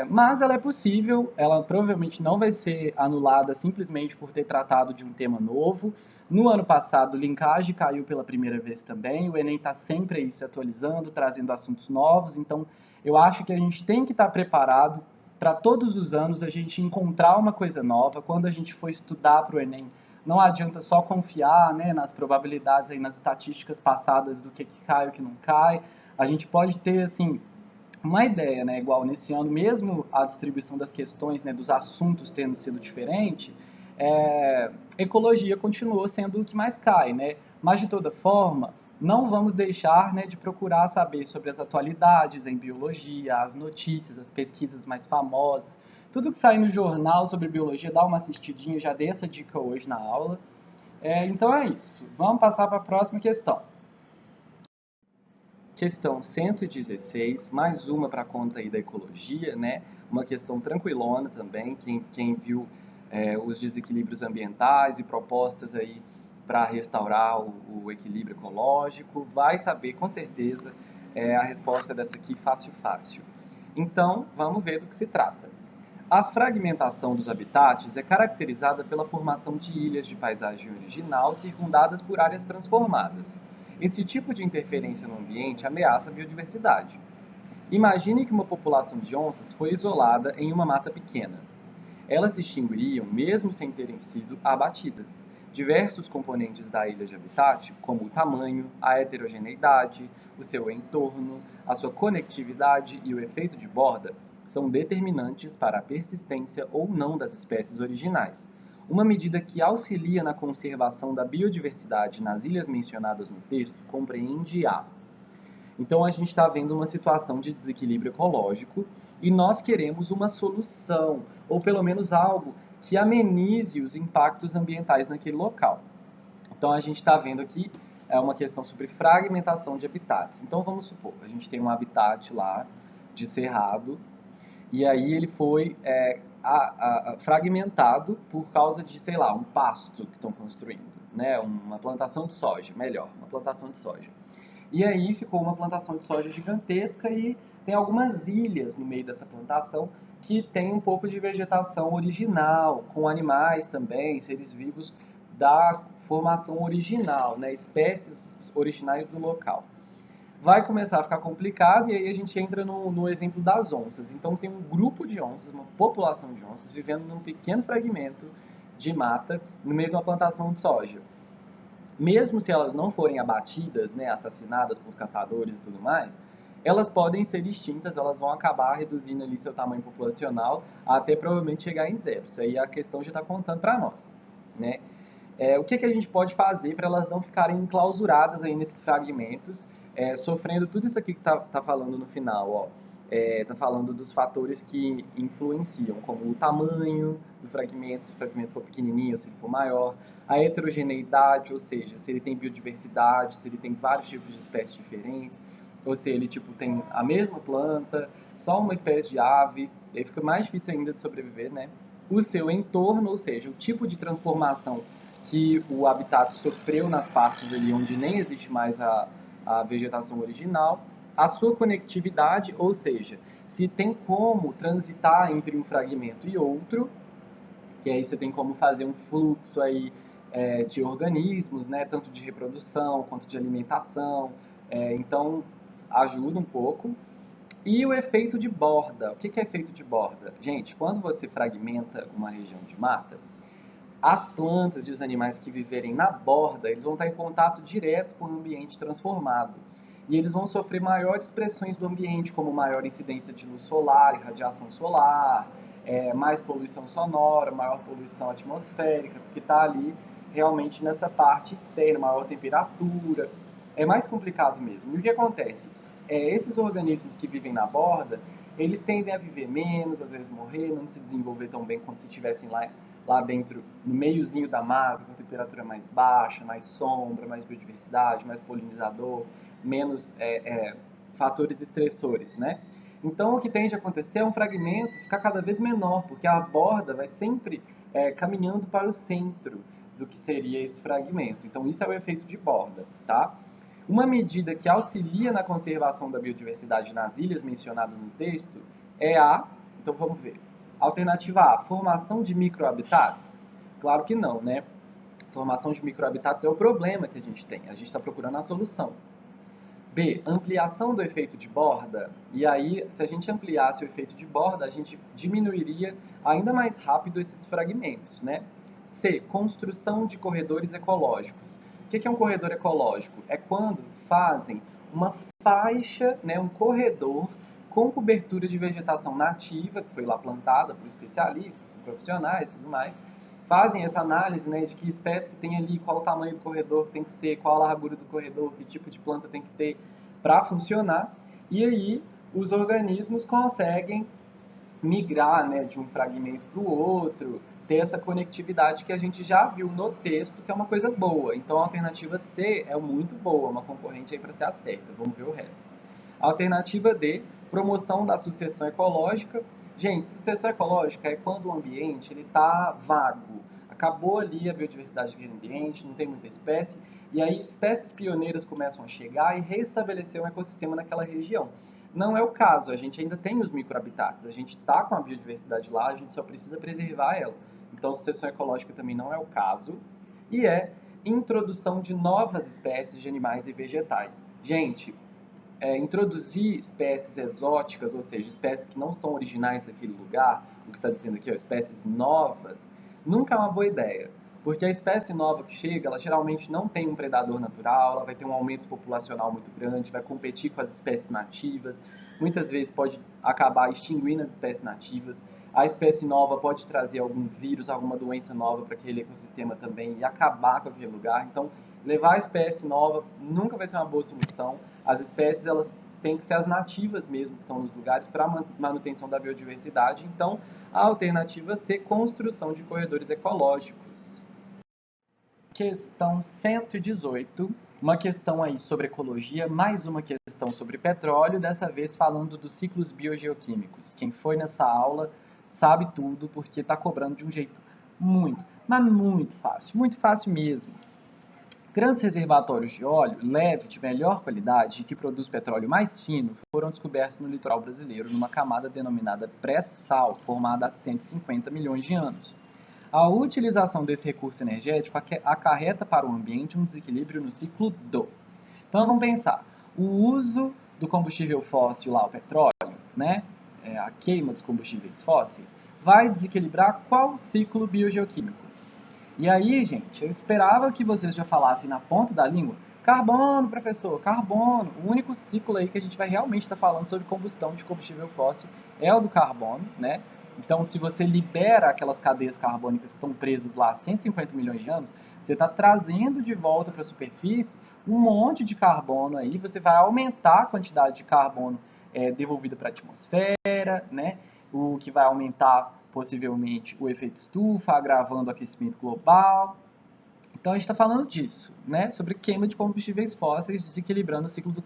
Mas ela é possível, ela provavelmente não vai ser anulada simplesmente por ter tratado de um tema novo. No ano passado, linkagem caiu pela primeira vez também, o Enem está sempre aí se atualizando, trazendo assuntos novos, então eu acho que a gente tem que estar preparado para todos os anos a gente encontrar uma coisa nova. Quando a gente for estudar para o Enem, não adianta só confiar, né, nas probabilidades, aí, nas estatísticas passadas do que cai e o que não cai. A gente pode ter, assim, uma ideia, né? Igual nesse ano, mesmo a distribuição das questões, né, dos assuntos tendo sido diferente, ecologia continuou sendo o que mais cai, né? Mas, de toda forma, Não vamos deixar, né, de procurar saber sobre as atualidades em biologia, as notícias, as pesquisas mais famosas. Tudo que sai no jornal sobre biologia, dá uma assistidinha, já dei essa dica hoje na aula. Então é isso. Vamos passar para a próxima questão. Questão 116, mais uma para conta aí da ecologia, né? Uma questão tranquilona também, quem viu os desequilíbrios ambientais e propostas aí para restaurar o equilíbrio ecológico, vai saber com certeza a resposta dessa aqui fácil, fácil. Então, vamos ver do que se trata. A fragmentação dos habitats é caracterizada pela formação de ilhas de paisagem original circundadas por áreas transformadas. Esse tipo de interferência no ambiente ameaça a biodiversidade. Imagine que uma população de onças foi isolada em uma mata pequena. Elas se extinguiriam mesmo sem terem sido abatidas. Diversos componentes da ilha de habitat, como o tamanho, a heterogeneidade, o seu entorno, a sua conectividade e o efeito de borda, são determinantes para a persistência ou não das espécies originais. Uma medida que auxilia na conservação da biodiversidade nas ilhas mencionadas no texto compreende a. Então a gente está vendo uma situação de desequilíbrio ecológico e nós queremos uma solução, ou pelo menos algo que amenize os impactos ambientais naquele local. Então a gente está vendo aqui uma questão sobre fragmentação de habitats. Então vamos supor, a gente tem um habitat lá de cerrado e aí ele foi fragmentado por causa de, sei lá, um pasto que estão construindo, né? Uma plantação de soja, melhor, uma plantação de soja. E aí ficou uma plantação de soja gigantesca e tem algumas ilhas no meio dessa plantação que tem um pouco de vegetação original, com animais também, seres vivos da formação original, né? Espécies originais do local. Vai começar a ficar complicado e aí a gente entra no exemplo das onças. Então tem um grupo de onças, uma população de onças vivendo num pequeno fragmento de mata no meio de uma plantação de soja. Mesmo se elas não forem abatidas, né, assassinadas por caçadores e tudo mais, elas podem ser extintas, elas vão acabar reduzindo ali seu tamanho populacional até provavelmente chegar em zero. Isso aí a questão já está contando para nós, né? O que a gente pode fazer para elas não ficarem enclausuradas aí nesses fragmentos, sofrendo tudo isso aqui que tá falando no final, ó. Tá falando dos fatores que influenciam, como o tamanho do fragmento, se o fragmento for pequenininho, se ele for maior, a heterogeneidade, ou seja, se ele tem biodiversidade, se ele tem vários tipos de espécies diferentes, ou se ele tipo tem a mesma planta, só uma espécie de ave, aí fica mais difícil ainda de sobreviver, né? O seu entorno, ou seja, o tipo de transformação que o habitat sofreu nas partes ali onde nem existe mais a vegetação original, a sua conectividade, ou seja, se tem como transitar entre um fragmento e outro, que aí você tem como fazer um fluxo aí de organismos, né, tanto de reprodução quanto de alimentação, então ajuda um pouco. E o efeito de borda. O que é efeito de borda? Gente, quando você fragmenta uma região de mata, as plantas e os animais que viverem na borda, eles vão estar em contato direto com o ambiente transformado. E eles vão sofrer maiores pressões do ambiente, como maior incidência de luz solar e radiação solar, mais poluição sonora, maior poluição atmosférica, porque está ali realmente nessa parte externa, maior temperatura. É mais complicado mesmo. E o que acontece? Esses organismos que vivem na borda, eles tendem a viver menos, às vezes morrer, não se desenvolver tão bem quanto se estivessem lá dentro, no meiozinho da mata, com temperatura mais baixa, mais sombra, mais biodiversidade, mais polinizador, menos fatores estressores, né? Então, o que tende a acontecer é um fragmento ficar cada vez menor, porque a borda vai sempre caminhando para o centro do que seria esse fragmento. Então, isso é o efeito de borda, tá? Uma medida que auxilia na conservação da biodiversidade nas ilhas mencionadas no texto é então vamos ver. Alternativa A, formação de microhabitats? Claro que não, né? Formação de microhabitats é o problema que a gente tem. A gente está procurando a solução. B, ampliação do efeito de borda. E aí, se a gente ampliasse o efeito de borda, a gente diminuiria ainda mais rápido esses fragmentos, né? C, construção de corredores ecológicos. O que é um corredor ecológico? É quando fazem uma faixa, né, um corredor com cobertura de vegetação nativa, que foi lá plantada por especialistas, por profissionais e tudo mais, fazem essa análise, né, de que espécie que tem ali, qual o tamanho do corredor que tem que ser, qual a largura do corredor, que tipo de planta tem que ter para funcionar. E aí os organismos conseguem migrar, né, de um fragmento para o outro, ter essa conectividade que a gente já viu no texto, que é uma coisa boa. Então a alternativa C é muito boa, uma concorrente aí para ser a certa. Vamos ver o resto. A alternativa D, promoção da sucessão ecológica. Gente, sucessão ecológica é quando o ambiente está vago. Acabou ali a biodiversidade do ambiente, não tem muita espécie, e aí espécies pioneiras começam a chegar e restabelecer um ecossistema naquela região. Não é o caso, a gente ainda tem os microhabitats, a gente está com a biodiversidade lá, a gente só precisa preservar ela. Então, sucessão ecológica também não é o caso. E é introdução de novas espécies de animais e vegetais. Gente, introduzir espécies exóticas, ou seja, espécies que não são originais daquele lugar, o que está dizendo aqui, ó, espécies novas, nunca é uma boa ideia. Porque a espécie nova que chega, ela geralmente não tem um predador natural, ela vai ter um aumento populacional muito grande, vai competir com as espécies nativas, muitas vezes pode acabar extinguindo as espécies nativas. A espécie nova pode trazer algum vírus, alguma doença nova para aquele ecossistema também e acabar com aquele lugar. Então, levar a espécie nova nunca vai ser uma boa solução. As espécies elas têm que ser as nativas mesmo que estão nos lugares para manutenção da biodiversidade. Então, a alternativa C, construção de corredores ecológicos. Questão 118, uma questão aí sobre ecologia, mais uma questão sobre petróleo, dessa vez falando dos ciclos biogeoquímicos. Quem foi nessa aula sabe tudo, porque está cobrando de um jeito muito, mas muito fácil mesmo. Grandes reservatórios de óleo leve de melhor qualidade e que produz petróleo mais fino foram descobertos no litoral brasileiro numa camada denominada pré-sal, formada há 150 milhões de anos. A utilização desse recurso energético acarreta para o ambiente um desequilíbrio no ciclo do. Então vamos pensar, o uso do combustível fóssil lá, o petróleo, né, a queima dos combustíveis fósseis, vai desequilibrar qual ciclo biogeoquímico? E aí, gente, eu esperava que vocês já falassem na ponta da língua, carbono, professor, carbono. O único ciclo aí que a gente vai realmente estar falando sobre combustão de combustível fóssil é o do carbono, né? Então, se você libera aquelas cadeias carbônicas que estão presas lá há 150 milhões de anos, você está trazendo de volta para a superfície um monte de carbono aí, você vai aumentar a quantidade de carbono devolvida para a atmosfera, né? O que vai aumentar possivelmente o efeito estufa, agravando o aquecimento global. Então a gente está falando disso, né? Sobre queima de combustíveis fósseis, desequilibrando o ciclo do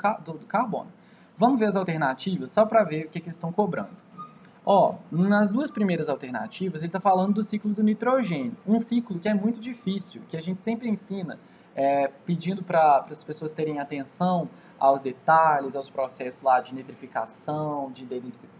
carbono. Vamos ver as alternativas, só para ver o que eles estão cobrando. Ó, nas duas primeiras alternativas, ele está falando do ciclo do nitrogênio, um ciclo que é muito difícil, que a gente sempre ensina, pedindo para as pessoas terem atenção aos detalhes, aos processos lá de nitrificação, de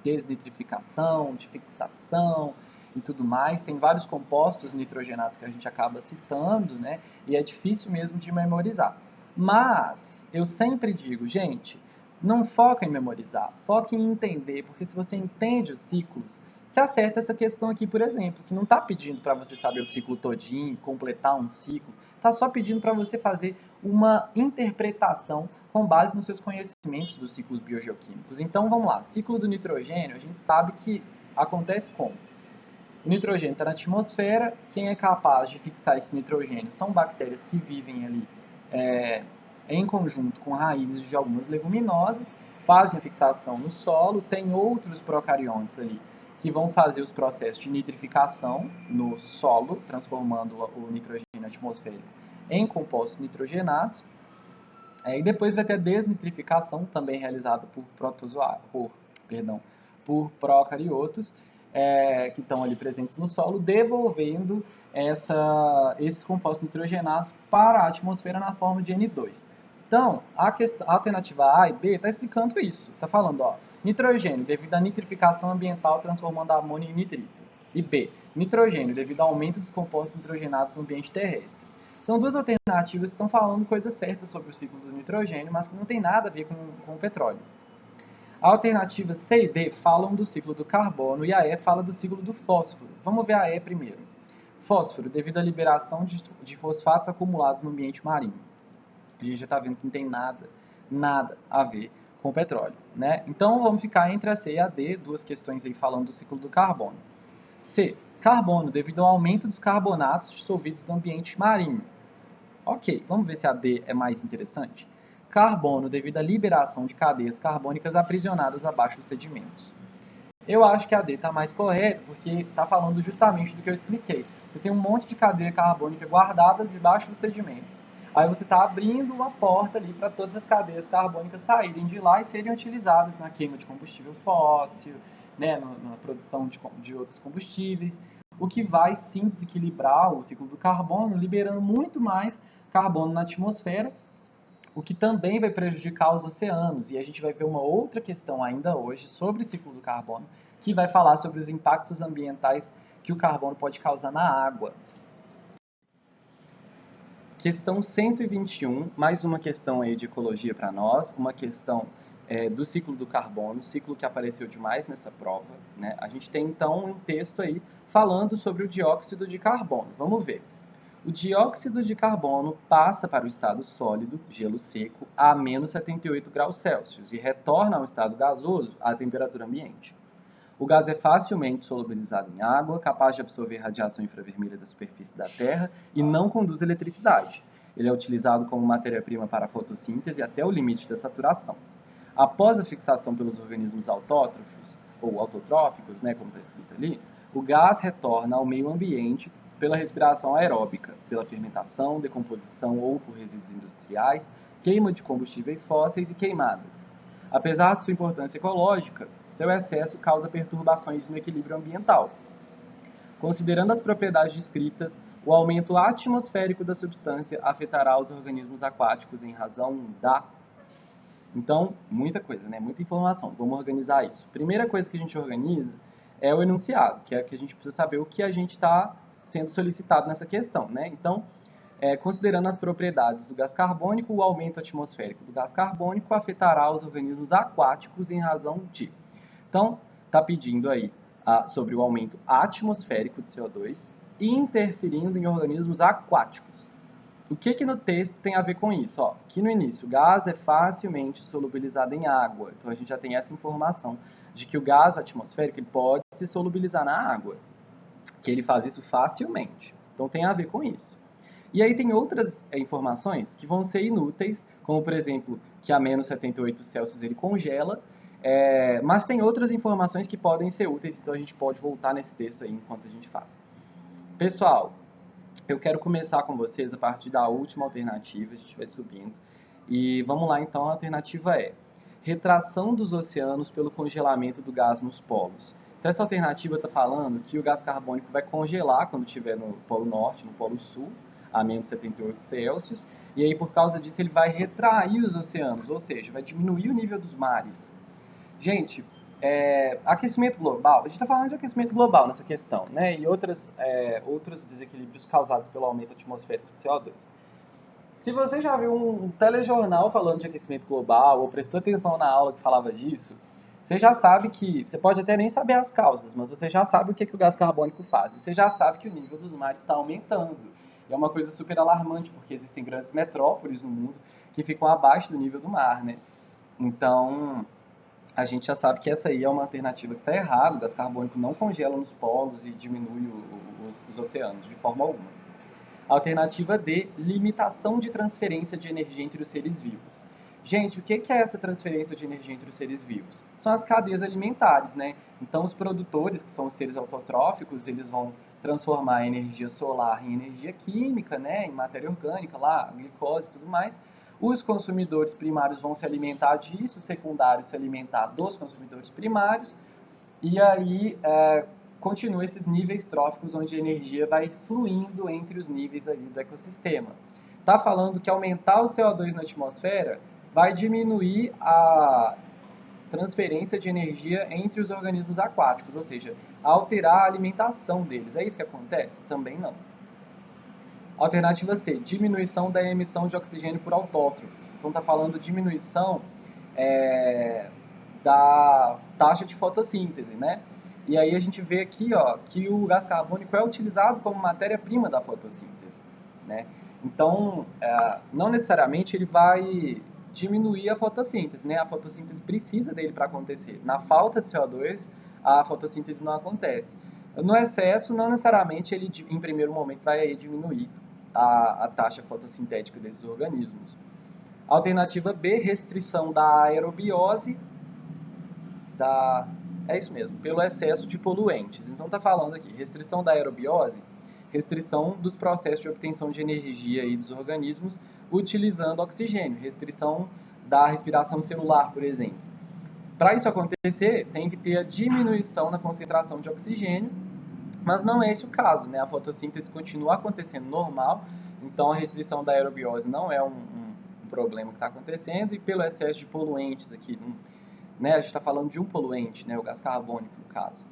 desnitrificação, de fixação e tudo mais. Tem vários compostos nitrogenados que a gente acaba citando, né? E é difícil mesmo de memorizar. Mas eu sempre digo, gente, não foca em memorizar, foca em entender, porque se você entende os ciclos, você acerta essa questão aqui, por exemplo, que não está pedindo para você saber o ciclo todinho, completar um ciclo, está só pedindo para você fazer uma interpretação com base nos seus conhecimentos dos ciclos biogeoquímicos. Então vamos lá, ciclo do nitrogênio, a gente sabe que acontece como? O nitrogênio está na atmosfera, quem é capaz de fixar esse nitrogênio são bactérias que vivem ali em conjunto com raízes de algumas leguminosas, fazem a fixação no solo, tem outros procariontes ali que vão fazer os processos de nitrificação no solo, transformando o nitrogênio atmosférico em compostos nitrogenados, e depois vai ter a desnitrificação, também realizada por procariotos, que estão ali presentes no solo, devolvendo esses compostos nitrogenados para a atmosfera na forma de N2. Então, a alternativa A e B está explicando isso. Está falando, ó, nitrogênio devido à nitrificação ambiental transformando a amônia em nitrito. E B, nitrogênio devido ao aumento dos compostos nitrogenados no ambiente terrestre. São duas alternativas que estão falando coisas certas sobre o ciclo do nitrogênio, mas que não tem nada a ver com o petróleo. A alternativa C e D falam do ciclo do carbono e a E fala do ciclo do fósforo. Vamos ver a E primeiro. Fósforo, devido à liberação de fosfatos acumulados no ambiente marinho. A gente já está vendo que não tem nada a ver com o petróleo, né? Então vamos ficar entre a C e a D, duas questões aí falando do ciclo do carbono. C. Carbono, devido ao aumento dos carbonatos dissolvidos no ambiente marinho. Ok, vamos ver se a D é mais interessante. Carbono, devido à liberação de cadeias carbônicas aprisionadas abaixo dos sedimentos. Eu acho que a D está mais correta, porque está falando justamente do que eu expliquei. Você tem um monte de cadeia carbônica guardada debaixo dos sedimentos. Aí você está abrindo uma porta ali para todas as cadeias carbônicas saírem de lá e serem utilizadas na queima de combustível fóssil, né, na produção de outros combustíveis, o que vai sim desequilibrar o ciclo do carbono, liberando muito mais carbono na atmosfera, o que também vai prejudicar os oceanos. E a gente vai ver uma outra questão ainda hoje sobre o ciclo do carbono, que vai falar sobre os impactos ambientais que o carbono pode causar na água. Questão 121, mais uma questão aí de ecologia para nós, uma questão do ciclo do carbono, ciclo que apareceu demais nessa prova, né? A gente tem então um texto aí falando sobre o dióxido de carbono. Vamos ver. O dióxido de carbono passa para o estado sólido, gelo seco, a menos 78 graus Celsius e retorna ao estado gasoso à temperatura ambiente. O gás é facilmente solubilizado em água, capaz de absorver radiação infravermelha da superfície da Terra e não conduz eletricidade. Ele é utilizado como matéria-prima para a fotossíntese até o limite da saturação. Após a fixação pelos organismos autótrofos, ou autotróficos, né, como está escrito ali, o gás retorna ao meio ambiente pela respiração aeróbica, pela fermentação, decomposição ou por resíduos industriais, queima de combustíveis fósseis e queimadas. Apesar de sua importância ecológica, seu excesso causa perturbações no equilíbrio ambiental. Considerando as propriedades descritas, o aumento atmosférico da substância afetará os organismos aquáticos em razão da... Então, muita coisa, né? Muita informação. Vamos organizar isso. Primeira coisa que a gente organiza é o enunciado, que é que a gente precisa saber o que a gente está sendo solicitado nessa questão, né? Então, considerando as propriedades do gás carbônico, o aumento atmosférico do gás carbônico afetará os organismos aquáticos em razão de... Então, está pedindo aí sobre o aumento atmosférico de CO2 interferindo em organismos aquáticos. O que no texto tem a ver com isso? Ó, aqui no início, o gás é facilmente solubilizado em água. Então, a gente já tem essa informação de que o gás atmosférico ele pode se solubilizar na água, que ele faz isso facilmente. Então, tem a ver com isso. E aí tem outras informações que vão ser inúteis, como, por exemplo, que a menos 78 Celsius ele congela, mas tem outras informações que podem ser úteis, então a gente pode voltar nesse texto aí enquanto a gente faz. Pessoal, eu quero começar com vocês a partir da última alternativa, a gente vai subindo. E vamos lá então, a alternativa é retração dos oceanos pelo congelamento do gás nos polos. Então essa alternativa está falando que o gás carbônico vai congelar quando estiver no Polo Norte, no Polo Sul, a menos 78 Celsius, e aí por causa disso ele vai retrair os oceanos, ou seja, vai diminuir o nível dos mares. Gente, aquecimento global, a gente está falando de aquecimento global nessa questão, né? E outros desequilíbrios causados pelo aumento atmosférico de CO2. Se você já viu um telejornal falando de aquecimento global, ou prestou atenção na aula que falava disso, você já sabe que, você pode até nem saber as causas, mas você já sabe o que o gás carbônico faz. E você já sabe que o nível dos mares está aumentando. E é uma coisa super alarmante, porque existem grandes metrópoles no mundo que ficam abaixo do nível do mar, né? Então, a gente já sabe que essa aí é uma alternativa que está errada, o gás carbônico não congela nos polos e diminui os oceanos de forma alguma. Alternativa D, limitação de transferência de energia entre os seres vivos. Gente, o que é essa transferência de energia entre os seres vivos? São as cadeias alimentares, né? Então, os produtores, que são os seres autotróficos, eles vão transformar a energia solar em energia química, né? Em matéria orgânica, lá, glicose e tudo mais. Os consumidores primários vão se alimentar disso, os secundários se alimentar dos consumidores primários, e aí continua esses níveis tróficos onde a energia vai fluindo entre os níveis ali do ecossistema. Está falando que aumentar o CO2 na atmosfera vai diminuir a transferência de energia entre os organismos aquáticos, ou seja, alterar a alimentação deles. É isso que acontece? Também não. Alternativa C, diminuição da emissão de oxigênio por autótrofos. Então está falando diminuição da taxa de fotossíntese, né? E aí a gente vê aqui, ó, que o gás carbônico é utilizado como matéria-prima da fotossíntese, né? Então, não necessariamente ele vai diminuir a fotossíntese, né? A fotossíntese precisa dele para acontecer. Na falta de CO2, a fotossíntese não acontece. No excesso, não necessariamente ele, em primeiro momento, vai diminuir a taxa fotossintética desses organismos. Alternativa B, restrição da aerobiose, é isso mesmo, pelo excesso de poluentes. Então está falando aqui, restrição da aerobiose, restrição dos processos de obtenção de energia aí dos organismos utilizando oxigênio, restrição da respiração celular, por exemplo. Para isso acontecer, tem que ter a diminuição na concentração de oxigênio, mas não é esse o caso, né? A fotossíntese continua acontecendo normal, então a restrição da aerobiose não é um problema que está acontecendo, e pelo excesso de poluentes aqui, né? A gente está falando de um poluente, né? O gás carbônico, no caso.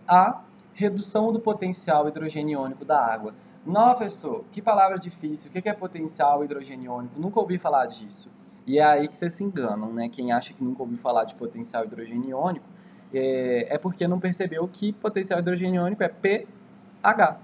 A redução do potencial hidrogeniônico da água. Não, professor, que palavra difícil, o que é potencial hidrogeniônico? Nunca ouvi falar disso. E é aí que vocês se enganam, né? Quem acha que nunca ouviu falar de potencial hidrogeniônico é porque não percebeu que potencial hidrogeniônico é pH.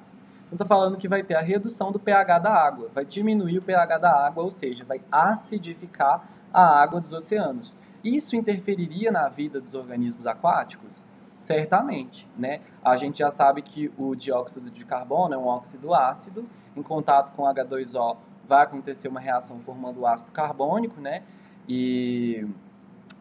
Então está falando que vai ter a redução do pH da água, vai diminuir o pH da água, ou seja, vai acidificar a água dos oceanos. Isso interferiria na vida dos organismos aquáticos? Certamente, né? A gente já sabe que o dióxido de carbono é um óxido ácido, em contato com H2O vai acontecer uma reação formando ácido carbônico, né? E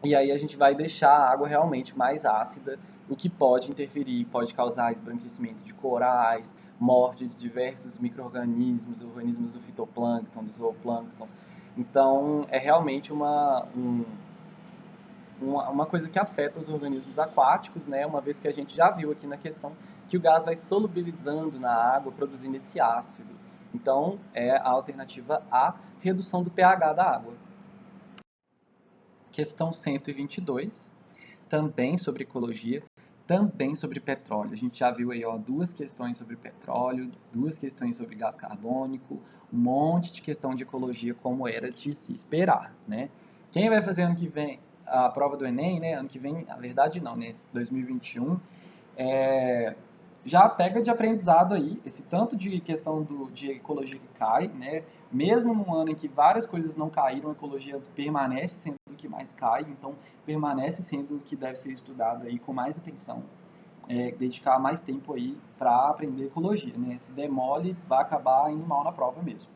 aí a gente vai deixar a água realmente mais ácida, o que pode interferir, pode causar esbranquecimento de corais, morte de diversos micro-organismos, organismos do fitoplâncton, do zooplâncton. Então, é realmente uma coisa que afeta os organismos aquáticos, né? Uma vez que a gente já viu aqui na questão que o gás vai solubilizando na água, produzindo esse ácido. Então, é a alternativa A, redução do pH da água. Questão 122, também sobre ecologia, também sobre petróleo. A gente já viu aí, ó, duas questões sobre petróleo, duas questões sobre gás carbônico, um monte de questão de ecologia, como era de se esperar, né? Quem vai fazer ano que vem a prova do Enem, né? Ano que vem, na verdade não, né? 2021, já pega de aprendizado aí esse tanto de questão de ecologia que cai, né? Mesmo num ano em que várias coisas não caíram, a ecologia permanece sendo o que mais cai, então permanece sendo o que deve ser estudado aí com mais atenção, dedicar mais tempo aí para aprender ecologia, né? Se der mole, vai acabar indo mal na prova mesmo.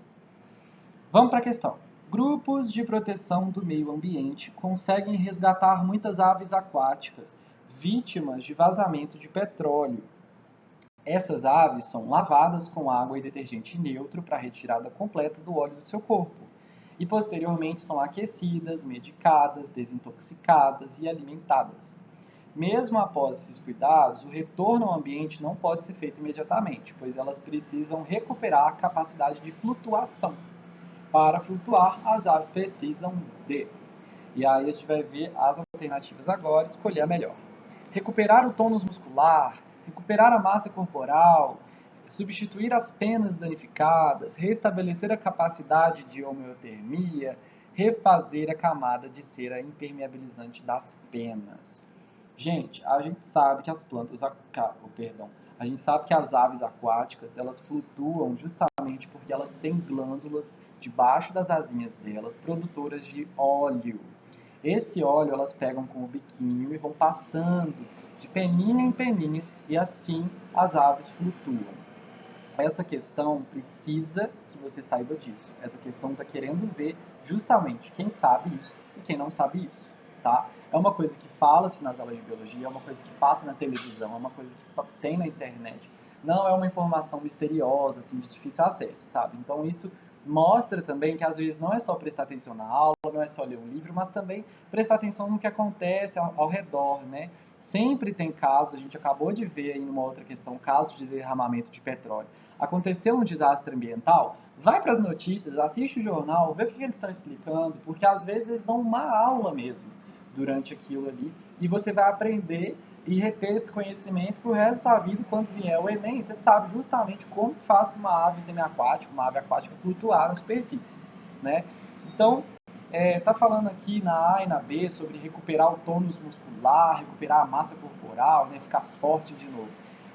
Vamos para a questão. Grupos de proteção do meio ambiente conseguem resgatar muitas aves aquáticas vítimas de vazamento de petróleo. Essas aves são lavadas com água e detergente neutro para retirada completa do óleo do seu corpo e posteriormente são aquecidas, medicadas, desintoxicadas e alimentadas. Mesmo após esses cuidados, o retorno ao ambiente não pode ser feito imediatamente, pois elas precisam recuperar a capacidade de flutuação. Para flutuar, as aves precisam de. E aí a gente vai ver as alternativas agora, escolher a melhor. Recuperar o tônus muscular, recuperar a massa corporal, substituir as penas danificadas, restabelecer a capacidade de homeotermia, refazer a camada de cera impermeabilizante das penas. Gente, a gente sabe que as plantas, a gente sabe que as aves aquáticas, elas flutuam justamente porque elas têm glândulas debaixo das asinhas delas, produtoras de óleo. Esse óleo elas pegam com o biquinho e vão passando de peninha em peninha e assim as aves flutuam. Essa questão precisa que você saiba disso. Essa questão está querendo ver justamente quem sabe isso e quem não sabe isso, tá? É uma coisa que fala-se nas aulas de biologia, é uma coisa que passa na televisão, é uma coisa que tem na internet. Não é uma informação misteriosa, assim, de difícil acesso, sabe? Então isso mostra também que às vezes não é só prestar atenção na aula, não é só ler um livro, mas também prestar atenção no que acontece ao redor, né? Sempre tem casos, a gente acabou de ver aí numa outra questão, casos de derramamento de petróleo. Aconteceu um desastre ambiental, vai para as notícias, assiste o jornal, vê o que eles estão explicando, porque às vezes eles dão uma aula mesmo durante aquilo ali, e você vai aprender e reter esse conhecimento para o resto da sua vida. Quando vier o Enem, você sabe justamente como faz uma ave semiaquática, uma ave aquática flutuar na superfície, né? Então, tá falando aqui na A e na B sobre recuperar o tônus muscular, recuperar a massa corporal, né, ficar forte de novo.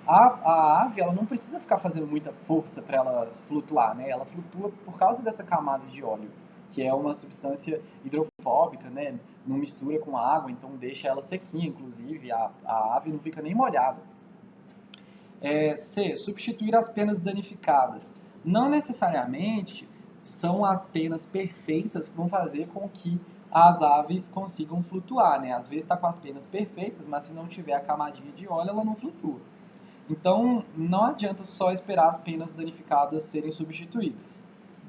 A ave, ela não precisa ficar fazendo muita força para ela flutuar, né? Ela flutua por causa dessa camada de óleo, que é uma substância hidrofóbica, né? Não mistura com a água, então deixa ela sequinha, inclusive a ave não fica nem molhada. C. Substituir as penas danificadas. Não necessariamente são as penas perfeitas que vão fazer com que as aves consigam flutuar, né? Às vezes está com as penas perfeitas, mas se não tiver a camadinha de óleo, ela não flutua. Então, não adianta só esperar as penas danificadas serem substituídas.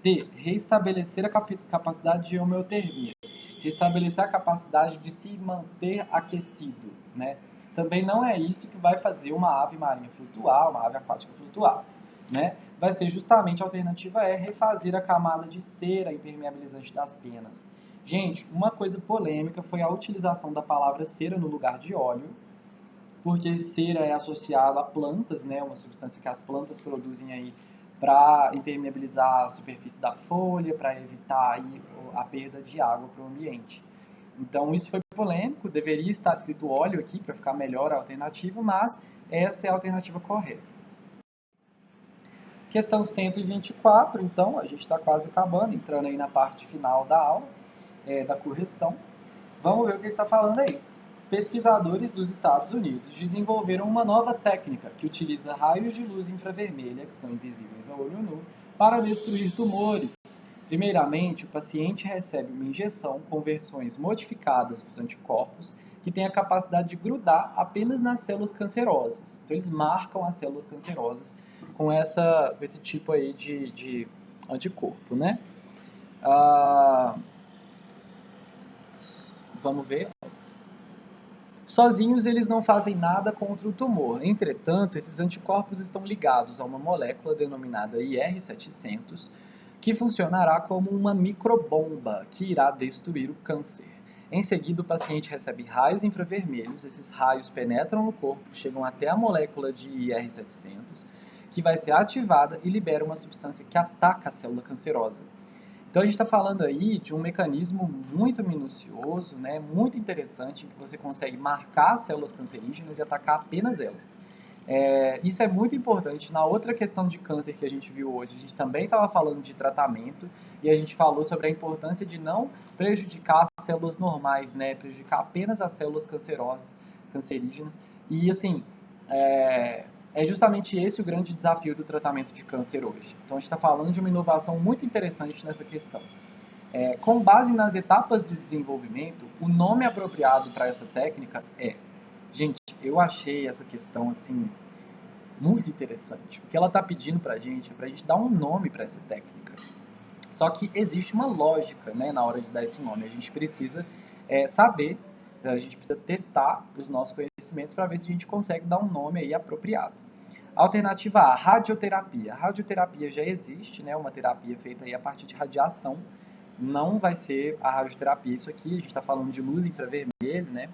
D. Restabelecer a capacidade de homeotermia. Restabelecer a capacidade de se manter aquecido, né? Também não é isso que vai fazer uma ave marinha flutuar, uma ave aquática flutuar, né? Vai ser justamente a alternativa é refazer a camada de cera impermeabilizante das penas. Gente, uma coisa polêmica foi a utilização da palavra cera no lugar de óleo, porque cera é associada a plantas, né? Uma substância que as plantas produzem aí para impermeabilizar a superfície da folha, para evitar aí a perda de água para o ambiente. Então isso foi polêmico, deveria estar escrito óleo aqui para ficar melhor a alternativa, mas essa é a alternativa correta. Questão 124, então, a gente está quase acabando, entrando aí na parte final da aula, da correção. Vamos ver o que está falando aí. Pesquisadores dos Estados Unidos desenvolveram uma nova técnica que utiliza raios de luz infravermelha, que são invisíveis ao olho nu, para destruir tumores. Primeiramente, o paciente recebe uma injeção com versões modificadas dos anticorpos que têm a capacidade de grudar apenas nas células cancerosas. Então, eles marcam as células cancerosas com esse tipo aí de anticorpo, né? Vamos ver. Sozinhos, eles não fazem nada contra o tumor. Entretanto, esses anticorpos estão ligados a uma molécula denominada IR700, que funcionará como uma microbomba que irá destruir o câncer. Em seguida, o paciente recebe raios infravermelhos. Esses raios penetram no corpo, chegam até a molécula de IR700, que vai ser ativada e libera uma substância que ataca a célula cancerosa. Então a gente está falando aí de um mecanismo muito minucioso, né, muito interessante, em que você consegue marcar as células cancerígenas e atacar apenas elas. Isso é muito importante. Na outra questão de câncer que a gente viu hoje, a gente também estava falando de tratamento e a gente falou sobre a importância de não prejudicar as células normais, né, prejudicar apenas as células cancerígenas. E assim, é justamente esse o grande desafio do tratamento de câncer hoje. Então a gente está falando de uma inovação muito interessante nessa questão. Com base nas etapas do desenvolvimento, o nome apropriado para essa técnica é... Gente, eu achei essa questão assim muito interessante. O que ela está pedindo para a gente é para a gente dar um nome para essa técnica. Só que existe uma lógica, né, na hora de dar esse nome. A gente precisa saber, a gente precisa testar os nossos conhecimentos para ver se a gente consegue dar um nome aí apropriado. Alternativa A, radioterapia. A radioterapia já existe, né, uma terapia feita aí a partir de radiação. Não vai ser a radioterapia isso aqui, a gente está falando de luz infravermelho, né?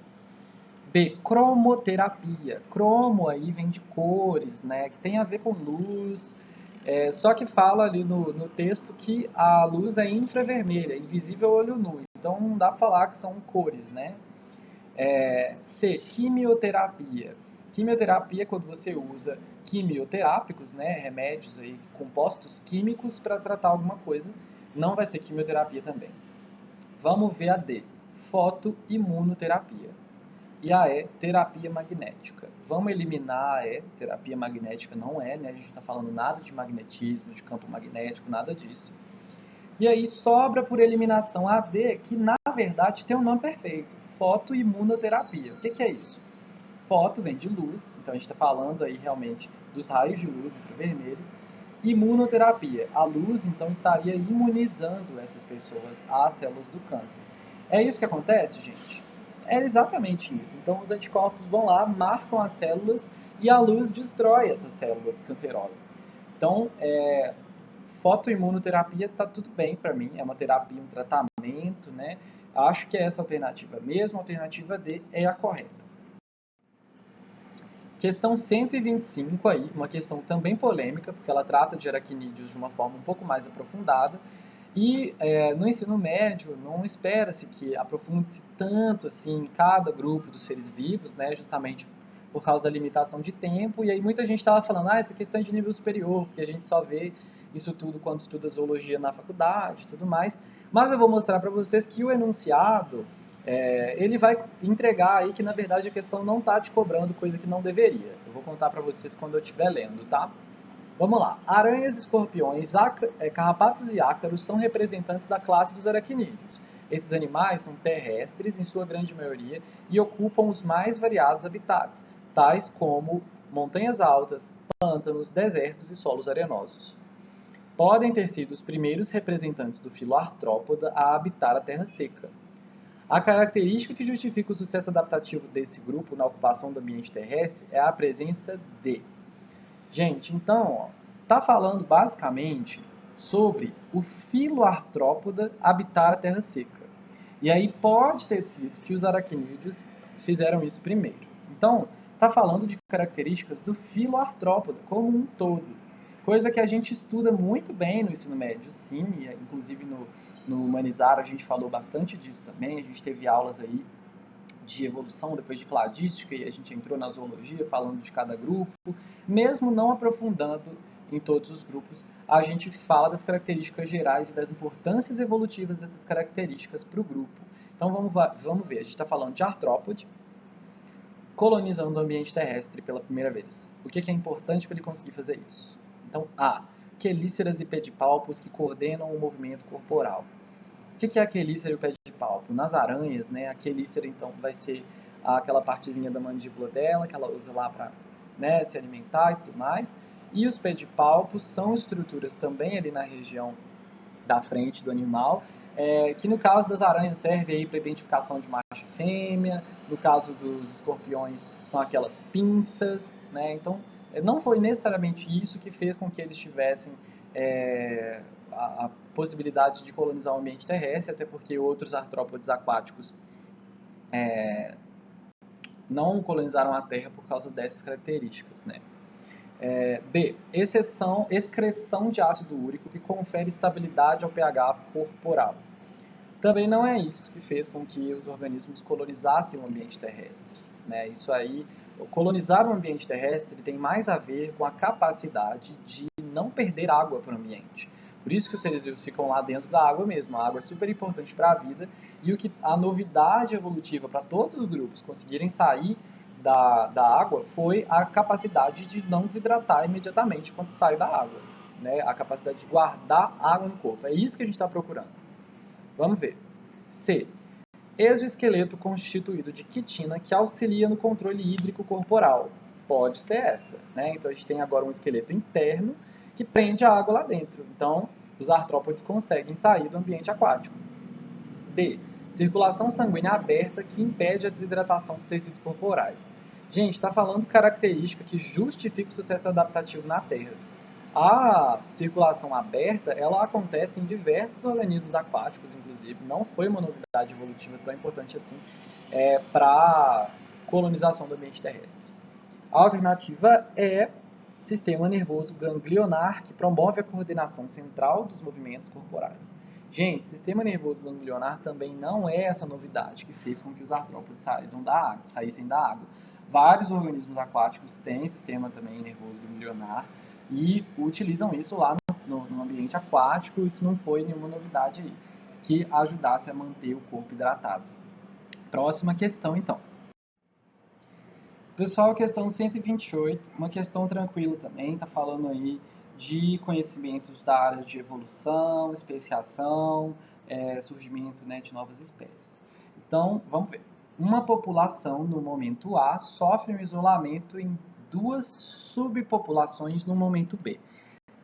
B, cromoterapia. Cromo aí vem de cores, né? Que tem a ver com luz. Só que fala ali no texto que a luz é infravermelha, invisível ao olho nu. Então não dá para falar que são cores, né? C, quimioterapia. Quimioterapia é quando você usa quimioterápicos, né? Remédios aí, compostos químicos para tratar alguma coisa. Não vai ser quimioterapia também. Vamos ver a D, fotoimunoterapia. E a E, terapia magnética. Vamos eliminar a E, terapia magnética não é, né? A gente não está falando nada de magnetismo, de campo magnético, nada disso. E aí sobra por eliminação a D, que na verdade tem um nome perfeito, fotoimunoterapia. O que é isso? Foto vem de luz, então a gente está falando aí realmente dos raios de luz infravermelho. Imunoterapia, a luz então estaria imunizando essas pessoas às células do câncer. É isso que acontece, gente? É exatamente isso. Então os anticorpos vão lá, marcam as células e a luz destrói essas células cancerosas. Então, fotoimunoterapia está tudo bem para mim, é uma terapia, um tratamento, né? Acho que é essa alternativa mesmo, a alternativa D é a correta. Questão 125 aí, uma questão também polêmica, porque ela trata de aracnídeos de uma forma um pouco mais aprofundada. E no ensino médio não espera-se que aprofunde-se tanto assim em cada grupo dos seres vivos, né, justamente por causa da limitação de tempo. E aí muita gente estava falando, essa questão é de nível superior, porque a gente só vê isso tudo quando estuda zoologia na faculdade e tudo mais. Mas eu vou mostrar para vocês que o enunciado ele vai entregar aí que, na verdade, a questão não está te cobrando coisa que não deveria. Eu vou contar para vocês quando eu estiver lendo, tá? Vamos lá. Aranhas, escorpiões, carrapatos e ácaros são representantes da classe dos aracnídeos. Esses animais são terrestres, em sua grande maioria, e ocupam os mais variados habitats, tais como montanhas altas, pântanos, desertos e solos arenosos. Podem ter sido os primeiros representantes do filo artrópoda a habitar a terra seca. A característica que justifica o sucesso adaptativo desse grupo na ocupação do ambiente terrestre é a presença de... Gente, então, está falando basicamente sobre o filo artrópoda habitar a terra seca. E aí pode ter sido que os aracnídeos fizeram isso primeiro. Então, está falando de características do filo artrópoda como um todo. Coisa que a gente estuda muito bem no ensino médio, sim, e inclusive no Humanizar a gente falou bastante disso também. A gente teve aulas aí de evolução, depois de cladística, e a gente entrou na zoologia falando de cada grupo. Mesmo não aprofundando em todos os grupos, a gente fala das características gerais e das importâncias evolutivas dessas características para o grupo. Então vamos ver, a gente está falando de artrópode colonizando o ambiente terrestre pela primeira vez. O que é importante para ele conseguir fazer isso? Então, A. Quelíceras e pedipalpos que coordenam o movimento corporal. O que é a quelícera e o pedipalpo? Nas aranhas, né, a quelícera então vai ser aquela partezinha da mandíbula dela que ela usa lá para, né, se alimentar e tudo mais. E os pedipalpos são estruturas também ali na região da frente do animal, que no caso das aranhas serve aí para identificação de macho e fêmea, no caso dos escorpiões são aquelas pinças, né? Então não foi necessariamente isso que fez com que eles tivessem a possibilidade de colonizar o ambiente terrestre, até porque outros artrópodes aquáticos não colonizaram a Terra por causa dessas características, né? B. Excreção de ácido úrico que confere estabilidade ao pH corporal. Também não é isso que fez com que os organismos colonizassem o ambiente terrestre, né? Isso aí, colonizar o ambiente terrestre tem mais a ver com a capacidade de não perder água para o ambiente. Por isso que os seres vivos ficam lá dentro da água mesmo. A água é super importante para a vida e a novidade evolutiva para todos os grupos conseguirem sair da água foi a capacidade de não desidratar imediatamente quando sai da água, né? A capacidade de guardar água no corpo. É isso que a gente está procurando. Vamos ver. C. Exoesqueleto constituído de quitina que auxilia no controle hídrico corporal. Pode ser essa, né? Então a gente tem agora um esqueleto interno que prende a água lá dentro. Então os artrópodes conseguem sair do ambiente aquático. D. Circulação sanguínea aberta que impede a desidratação dos tecidos corporais. Gente, está falando característica que justifica o sucesso adaptativo na Terra. A circulação aberta, ela acontece em diversos organismos aquáticos, inclusive. Não foi uma novidade evolutiva tão importante assim para a colonização do ambiente terrestre. A alternativa é sistema nervoso ganglionar, que promove a coordenação central dos movimentos corporais. Gente, sistema nervoso ganglionar também não é essa novidade que fez com que os artrópodes saíssem da água. Vários organismos aquáticos têm sistema também nervoso ganglionar e utilizam isso lá no ambiente aquático. Isso não foi nenhuma novidade aí que ajudasse a manter o corpo hidratado. Próxima questão, então. Pessoal, questão 128, uma questão tranquila também, está falando aí de conhecimentos da área de evolução, especiação, surgimento, né, de novas espécies. Então, vamos ver. Uma população no momento A sofre um isolamento em duas subpopulações no momento B.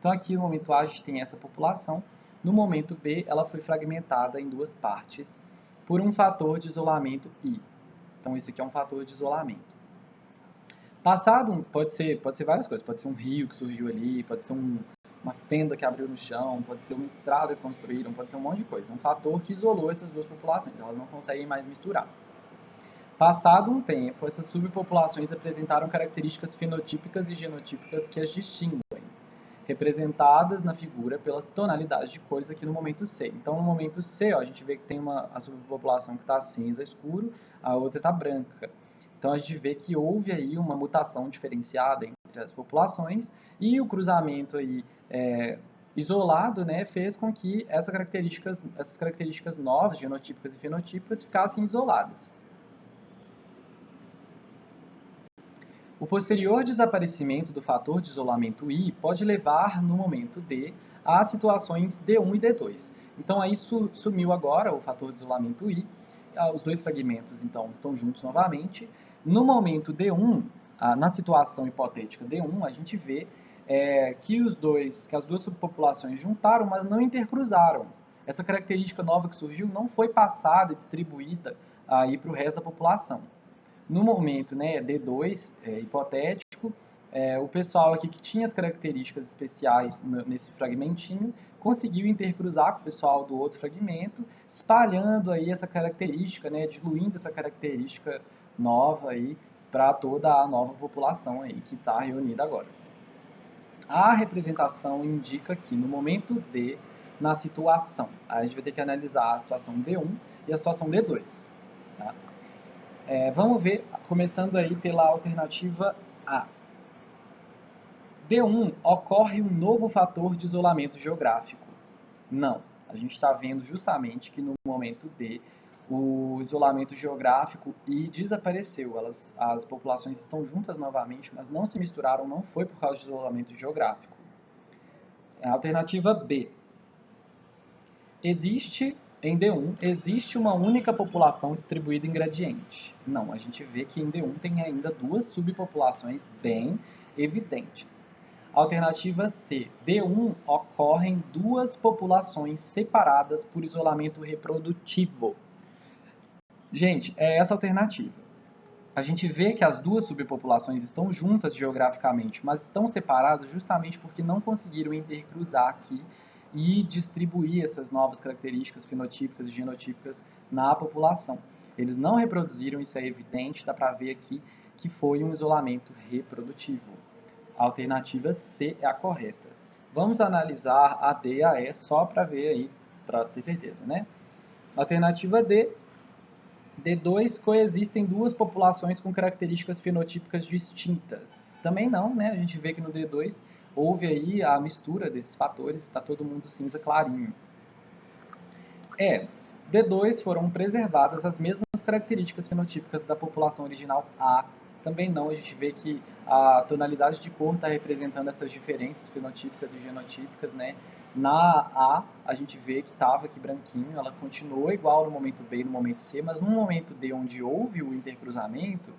Então, aqui no momento A a gente tem essa população, no momento B ela foi fragmentada em duas partes por um fator de isolamento I. Então, esse aqui é um fator de isolamento. Passado, pode ser várias coisas, pode ser um rio que surgiu ali, pode ser uma fenda que abriu no chão, pode ser uma estrada que construíram, pode ser um monte de coisa. É um fator que isolou essas duas populações, elas não conseguem mais misturar. Passado um tempo, essas subpopulações apresentaram características fenotípicas e genotípicas que as distinguem, representadas na figura pelas tonalidades de cores aqui no momento C. Então, no momento C, ó, a gente vê que tem a subpopulação que está cinza escuro, a outra está branca. Então, a gente vê que houve aí uma mutação diferenciada entre as populações e o cruzamento aí, isolado, né, fez com que essas características novas, genotípicas e fenotípicas, ficassem isoladas. O posterior desaparecimento do fator de isolamento I pode levar, no momento D, a situações D1 e D2. Então, aí sumiu agora o fator de isolamento I, os dois fragmentos, então, estão juntos novamente. No momento D1, na situação hipotética D1, a gente vê que as duas subpopulações juntaram, mas não intercruzaram. Essa característica nova que surgiu não foi passada e distribuída aí para o resto da população. No momento, né, D2, hipotético, o pessoal aqui que tinha as características especiais nesse fragmentinho conseguiu intercruzar com o pessoal do outro fragmento, espalhando aí essa característica, né, diluindo essa característica nova aí para toda a nova população aí que está reunida agora. A representação indica que no momento D, na situação, a gente vai ter que analisar a situação D1 e a situação D2. Tá? Vamos ver, começando aí pela alternativa A. D1, ocorre um novo fator de isolamento geográfico? Não. A gente está vendo justamente que no momento D, o isolamento geográfico I desapareceu. As populações estão juntas novamente, mas não se misturaram, não foi por causa de isolamento geográfico. A alternativa B. Em D1, existe uma única população distribuída em gradiente? Não, a gente vê que em D1 tem ainda duas subpopulações bem evidentes. Alternativa C. D1 ocorrem duas populações separadas por isolamento reprodutivo. Gente, é essa a alternativa. A gente vê que as duas subpopulações estão juntas geograficamente, mas estão separadas justamente porque não conseguiram intercruzar aqui e distribuir essas novas características fenotípicas e genotípicas na população. Eles não reproduziram, isso é evidente, dá para ver aqui que foi um isolamento reprodutivo. A alternativa C é a correta. Vamos analisar a D e a E só para ver aí, para ter certeza, né? Alternativa D. D2, coexistem duas populações com características fenotípicas distintas. Também não, né? A gente vê que no D2 houve aí a mistura desses fatores, está todo mundo cinza clarinho. D2 foram preservadas as mesmas características fenotípicas da população original A. Também não, a gente vê que a tonalidade de cor está representando essas diferenças fenotípicas e genotípicas, né? Na a gente vê que estava aqui branquinho, ela continuou igual no momento B e no momento C, mas no momento D, onde houve o intercruzamento,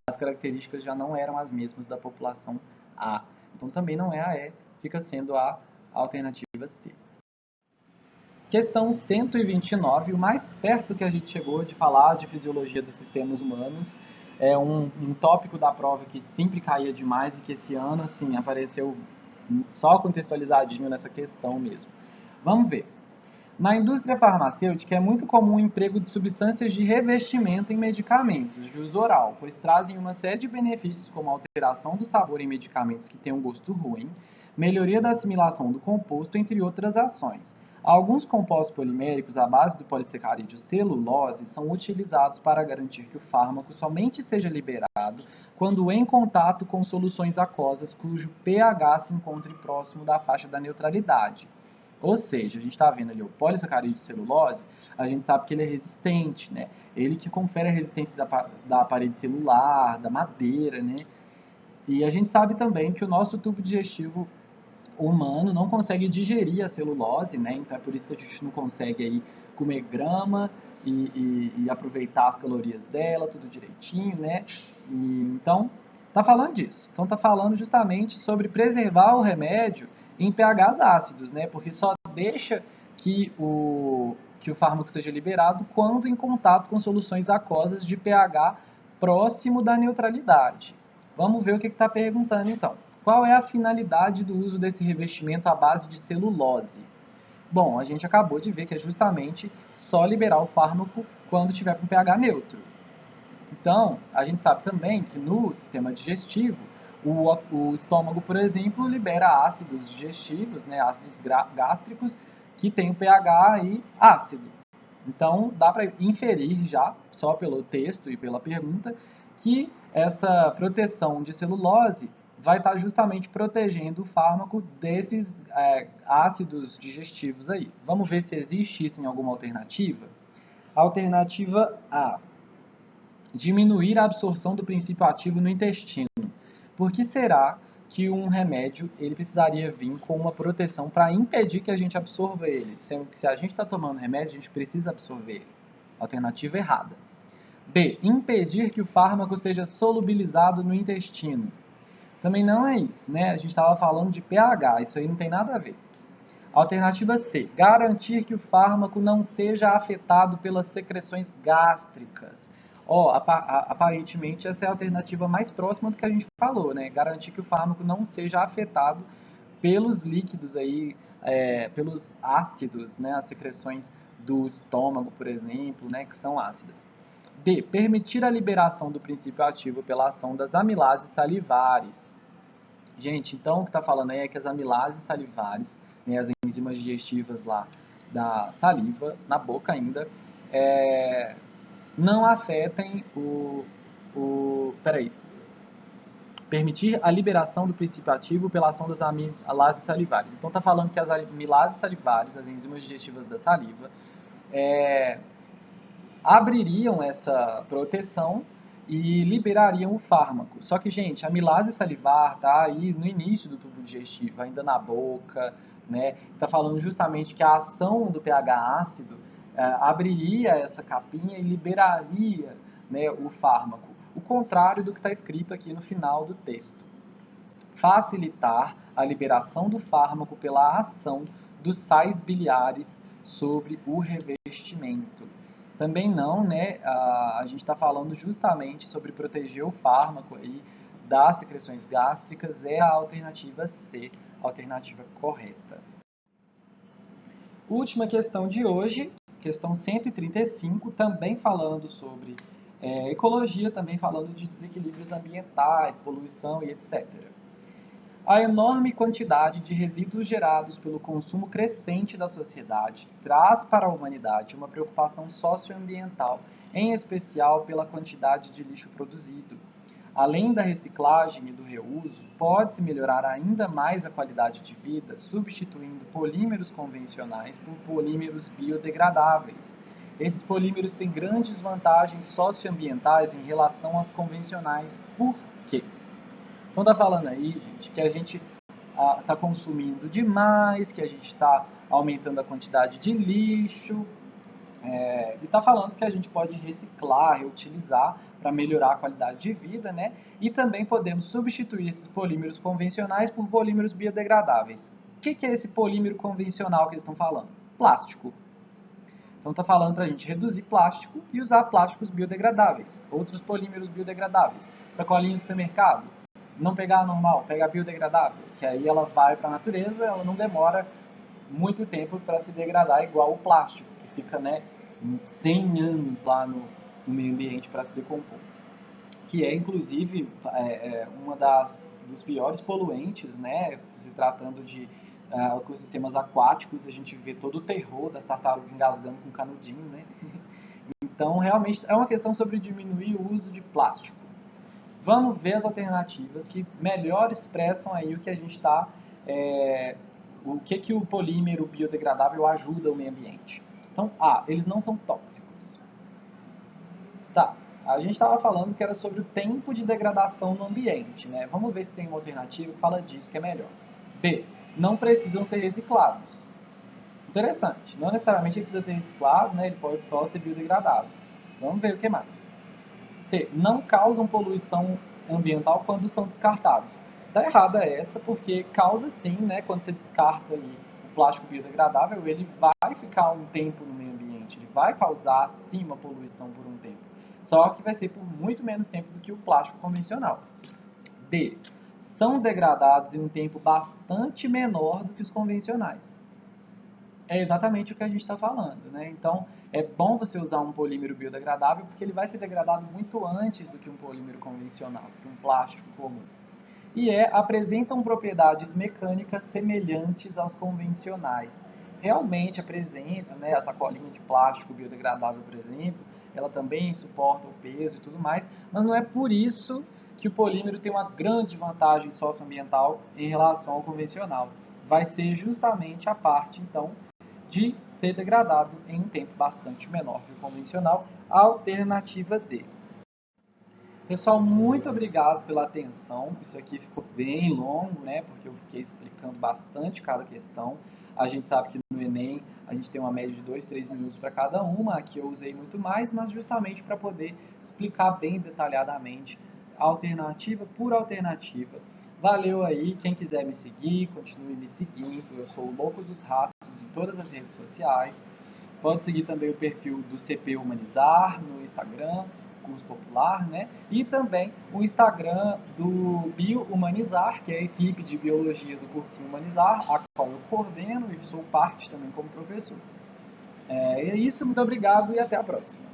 as características já não eram as mesmas da população A. Então também não é a E, fica sendo a alternativa C. Questão 129, o mais perto que a gente chegou de falar de fisiologia dos sistemas humanos, é um tópico da prova que sempre caía demais e que esse ano, assim, apareceu só contextualizadinho nessa questão mesmo. Vamos ver. Na indústria farmacêutica é muito comum o emprego de substâncias de revestimento em medicamentos de uso oral, pois trazem uma série de benefícios como alteração do sabor em medicamentos que têm um gosto ruim, melhoria da assimilação do composto, entre outras ações. Alguns compostos poliméricos à base do polissacarídeo celulose são utilizados para garantir que o fármaco somente seja liberado quando em contato com soluções aquosas cujo pH se encontre próximo da faixa da neutralidade. Ou seja, a gente está vendo ali o polissacarídeo celulose, a gente sabe que ele é resistente, né? Ele que confere a resistência da parede celular, da madeira, né? E a gente sabe também que o nosso tubo digestivo humano não consegue digerir a celulose, né? Então é por isso que a gente não consegue aí comer grama e aproveitar as calorias dela, tudo direitinho, né? Então, tá falando disso. Então tá falando justamente sobre preservar o remédio em pHs ácidos, né? Porque só deixa que o fármaco seja liberado quando em contato com soluções aquosas de pH próximo da neutralidade. Vamos ver o que está perguntando então. Qual é a finalidade do uso desse revestimento à base de celulose? Bom, a gente acabou de ver que é justamente só liberar o fármaco quando tiver com pH neutro. Então, a gente sabe também que no sistema digestivo, o estômago, por exemplo, libera ácidos digestivos, né, ácidos gástricos, que tem o pH aí ácido. Então, dá para inferir já, só pelo texto e pela pergunta, que essa proteção de celulose vai estar justamente protegendo o fármaco desses ácidos digestivos aí. Vamos ver se existe isso em alguma alternativa? Alternativa A: diminuir a absorção do princípio ativo no intestino. Por que será que um remédio ele precisaria vir com uma proteção para impedir que a gente absorva ele? Sendo que se a gente está tomando remédio, a gente precisa absorver ele. Alternativa errada. B: impedir que o fármaco seja solubilizado no intestino. Também não é isso, né? A gente estava falando de pH, isso aí não tem nada a ver. Alternativa C: garantir que o fármaco não seja afetado pelas secreções gástricas. Aparentemente essa é a alternativa mais próxima do que a gente falou, né? Garantir que o fármaco não seja afetado pelos líquidos aí, pelos ácidos, né? As secreções do estômago, por exemplo, né? Que são ácidas. D: permitir a liberação do princípio ativo pela ação das amilases salivares. Gente, então o que está falando aí é que as amilases salivares, né, as enzimas digestivas lá da saliva, na boca ainda, não afetem peraí. Permitir a liberação do princípio ativo pela ação das amilases salivares. Então está falando que as amilases salivares, as enzimas digestivas da saliva, abririam essa proteção e liberariam o fármaco. Só que, gente, a amilase salivar tá aí no início do tubo digestivo, ainda na boca, né? Tá falando justamente que a ação do pH ácido abriria essa capinha e liberaria, né, o fármaco. O contrário do que está escrito aqui no final do texto. Facilitar a liberação do fármaco pela ação dos sais biliares sobre o revestimento. Também não, né? A gente está falando justamente sobre proteger o fármaco aí das secreções gástricas, é a alternativa C, a alternativa correta. Última questão de hoje, questão 135, também falando sobre ecologia, também falando de desequilíbrios ambientais, poluição e etc. A enorme quantidade de resíduos gerados pelo consumo crescente da sociedade traz para a humanidade uma preocupação socioambiental, em especial pela quantidade de lixo produzido. Além da reciclagem e do reuso, pode-se melhorar ainda mais a qualidade de vida substituindo polímeros convencionais por polímeros biodegradáveis. Esses polímeros têm grandes vantagens socioambientais em relação aos convencionais. Por quê? Então tá falando aí, gente, que a gente está consumindo demais, que a gente está aumentando a quantidade de lixo, e está falando que a gente pode reciclar, reutilizar para melhorar a qualidade de vida, né? E também podemos substituir esses polímeros convencionais por polímeros biodegradáveis. O que é esse polímero convencional que eles estão falando? Plástico. Então está falando para a gente reduzir plástico e usar plásticos biodegradáveis, outros polímeros biodegradáveis. Sacolinha no supermercado, não pegar a normal, pegar a biodegradável, que aí ela vai para a natureza, ela não demora muito tempo para se degradar igual o plástico, que fica, né, 100 anos lá no meio ambiente para se decompor. Que é, inclusive, uma dos piores poluentes, né, se tratando de ecossistemas aquáticos, a gente vê todo o terror das tartarugas engasgando com canudinho, né? Então, realmente, é uma questão sobre diminuir o uso de plástico. Vamos ver as alternativas que melhor expressam aí o que a gente está, o que o polímero biodegradável ajuda o meio ambiente. Então, A, eles não são tóxicos. Tá, a gente estava falando que era sobre o tempo de degradação no ambiente, né? Vamos ver se tem uma alternativa que fala disso, que é melhor. B, não precisam ser reciclados. Interessante, não necessariamente ele precisa ser reciclado, né? Ele pode só ser biodegradável. Vamos ver o que mais. C, não causam poluição ambiental quando são descartados. Tá errada essa, porque causa sim, né? Quando você descarta ali o plástico biodegradável, ele vai ficar um tempo no meio ambiente, ele vai causar sim uma poluição por um tempo. Só que vai ser por muito menos tempo do que o plástico convencional. D, são degradados em um tempo bastante menor do que os convencionais. É exatamente o que a gente está falando, né? Então, é bom você usar um polímero biodegradável porque ele vai ser degradado muito antes do que um polímero convencional, do que um plástico comum. E apresentam propriedades mecânicas semelhantes aos convencionais. Realmente apresenta, né, a sacolinha de plástico biodegradável, por exemplo, ela também suporta o peso e tudo mais, mas não é por isso que o polímero tem uma grande vantagem socioambiental em relação ao convencional. Vai ser justamente a parte, então, de ser degradado em um tempo bastante menor que o convencional, alternativa D. Pessoal, muito obrigado pela atenção. Isso aqui ficou bem longo, né? Porque eu fiquei explicando bastante cada questão. A gente sabe que no Enem a gente tem uma média de 2, 3 minutos para cada uma. Aqui eu usei muito mais, mas justamente para poder explicar bem detalhadamente, alternativa por alternativa. Valeu aí. Quem quiser me seguir, continue me seguindo. Eu sou o Louco dos Ratos em todas as redes sociais. Pode seguir também o perfil do CP Humanizar no Instagram, curso popular, né? E também o Instagram do Bio Humanizar, que é a equipe de biologia do cursinho Humanizar, a qual eu coordeno e sou parte também como professor. É isso, muito obrigado e até a próxima.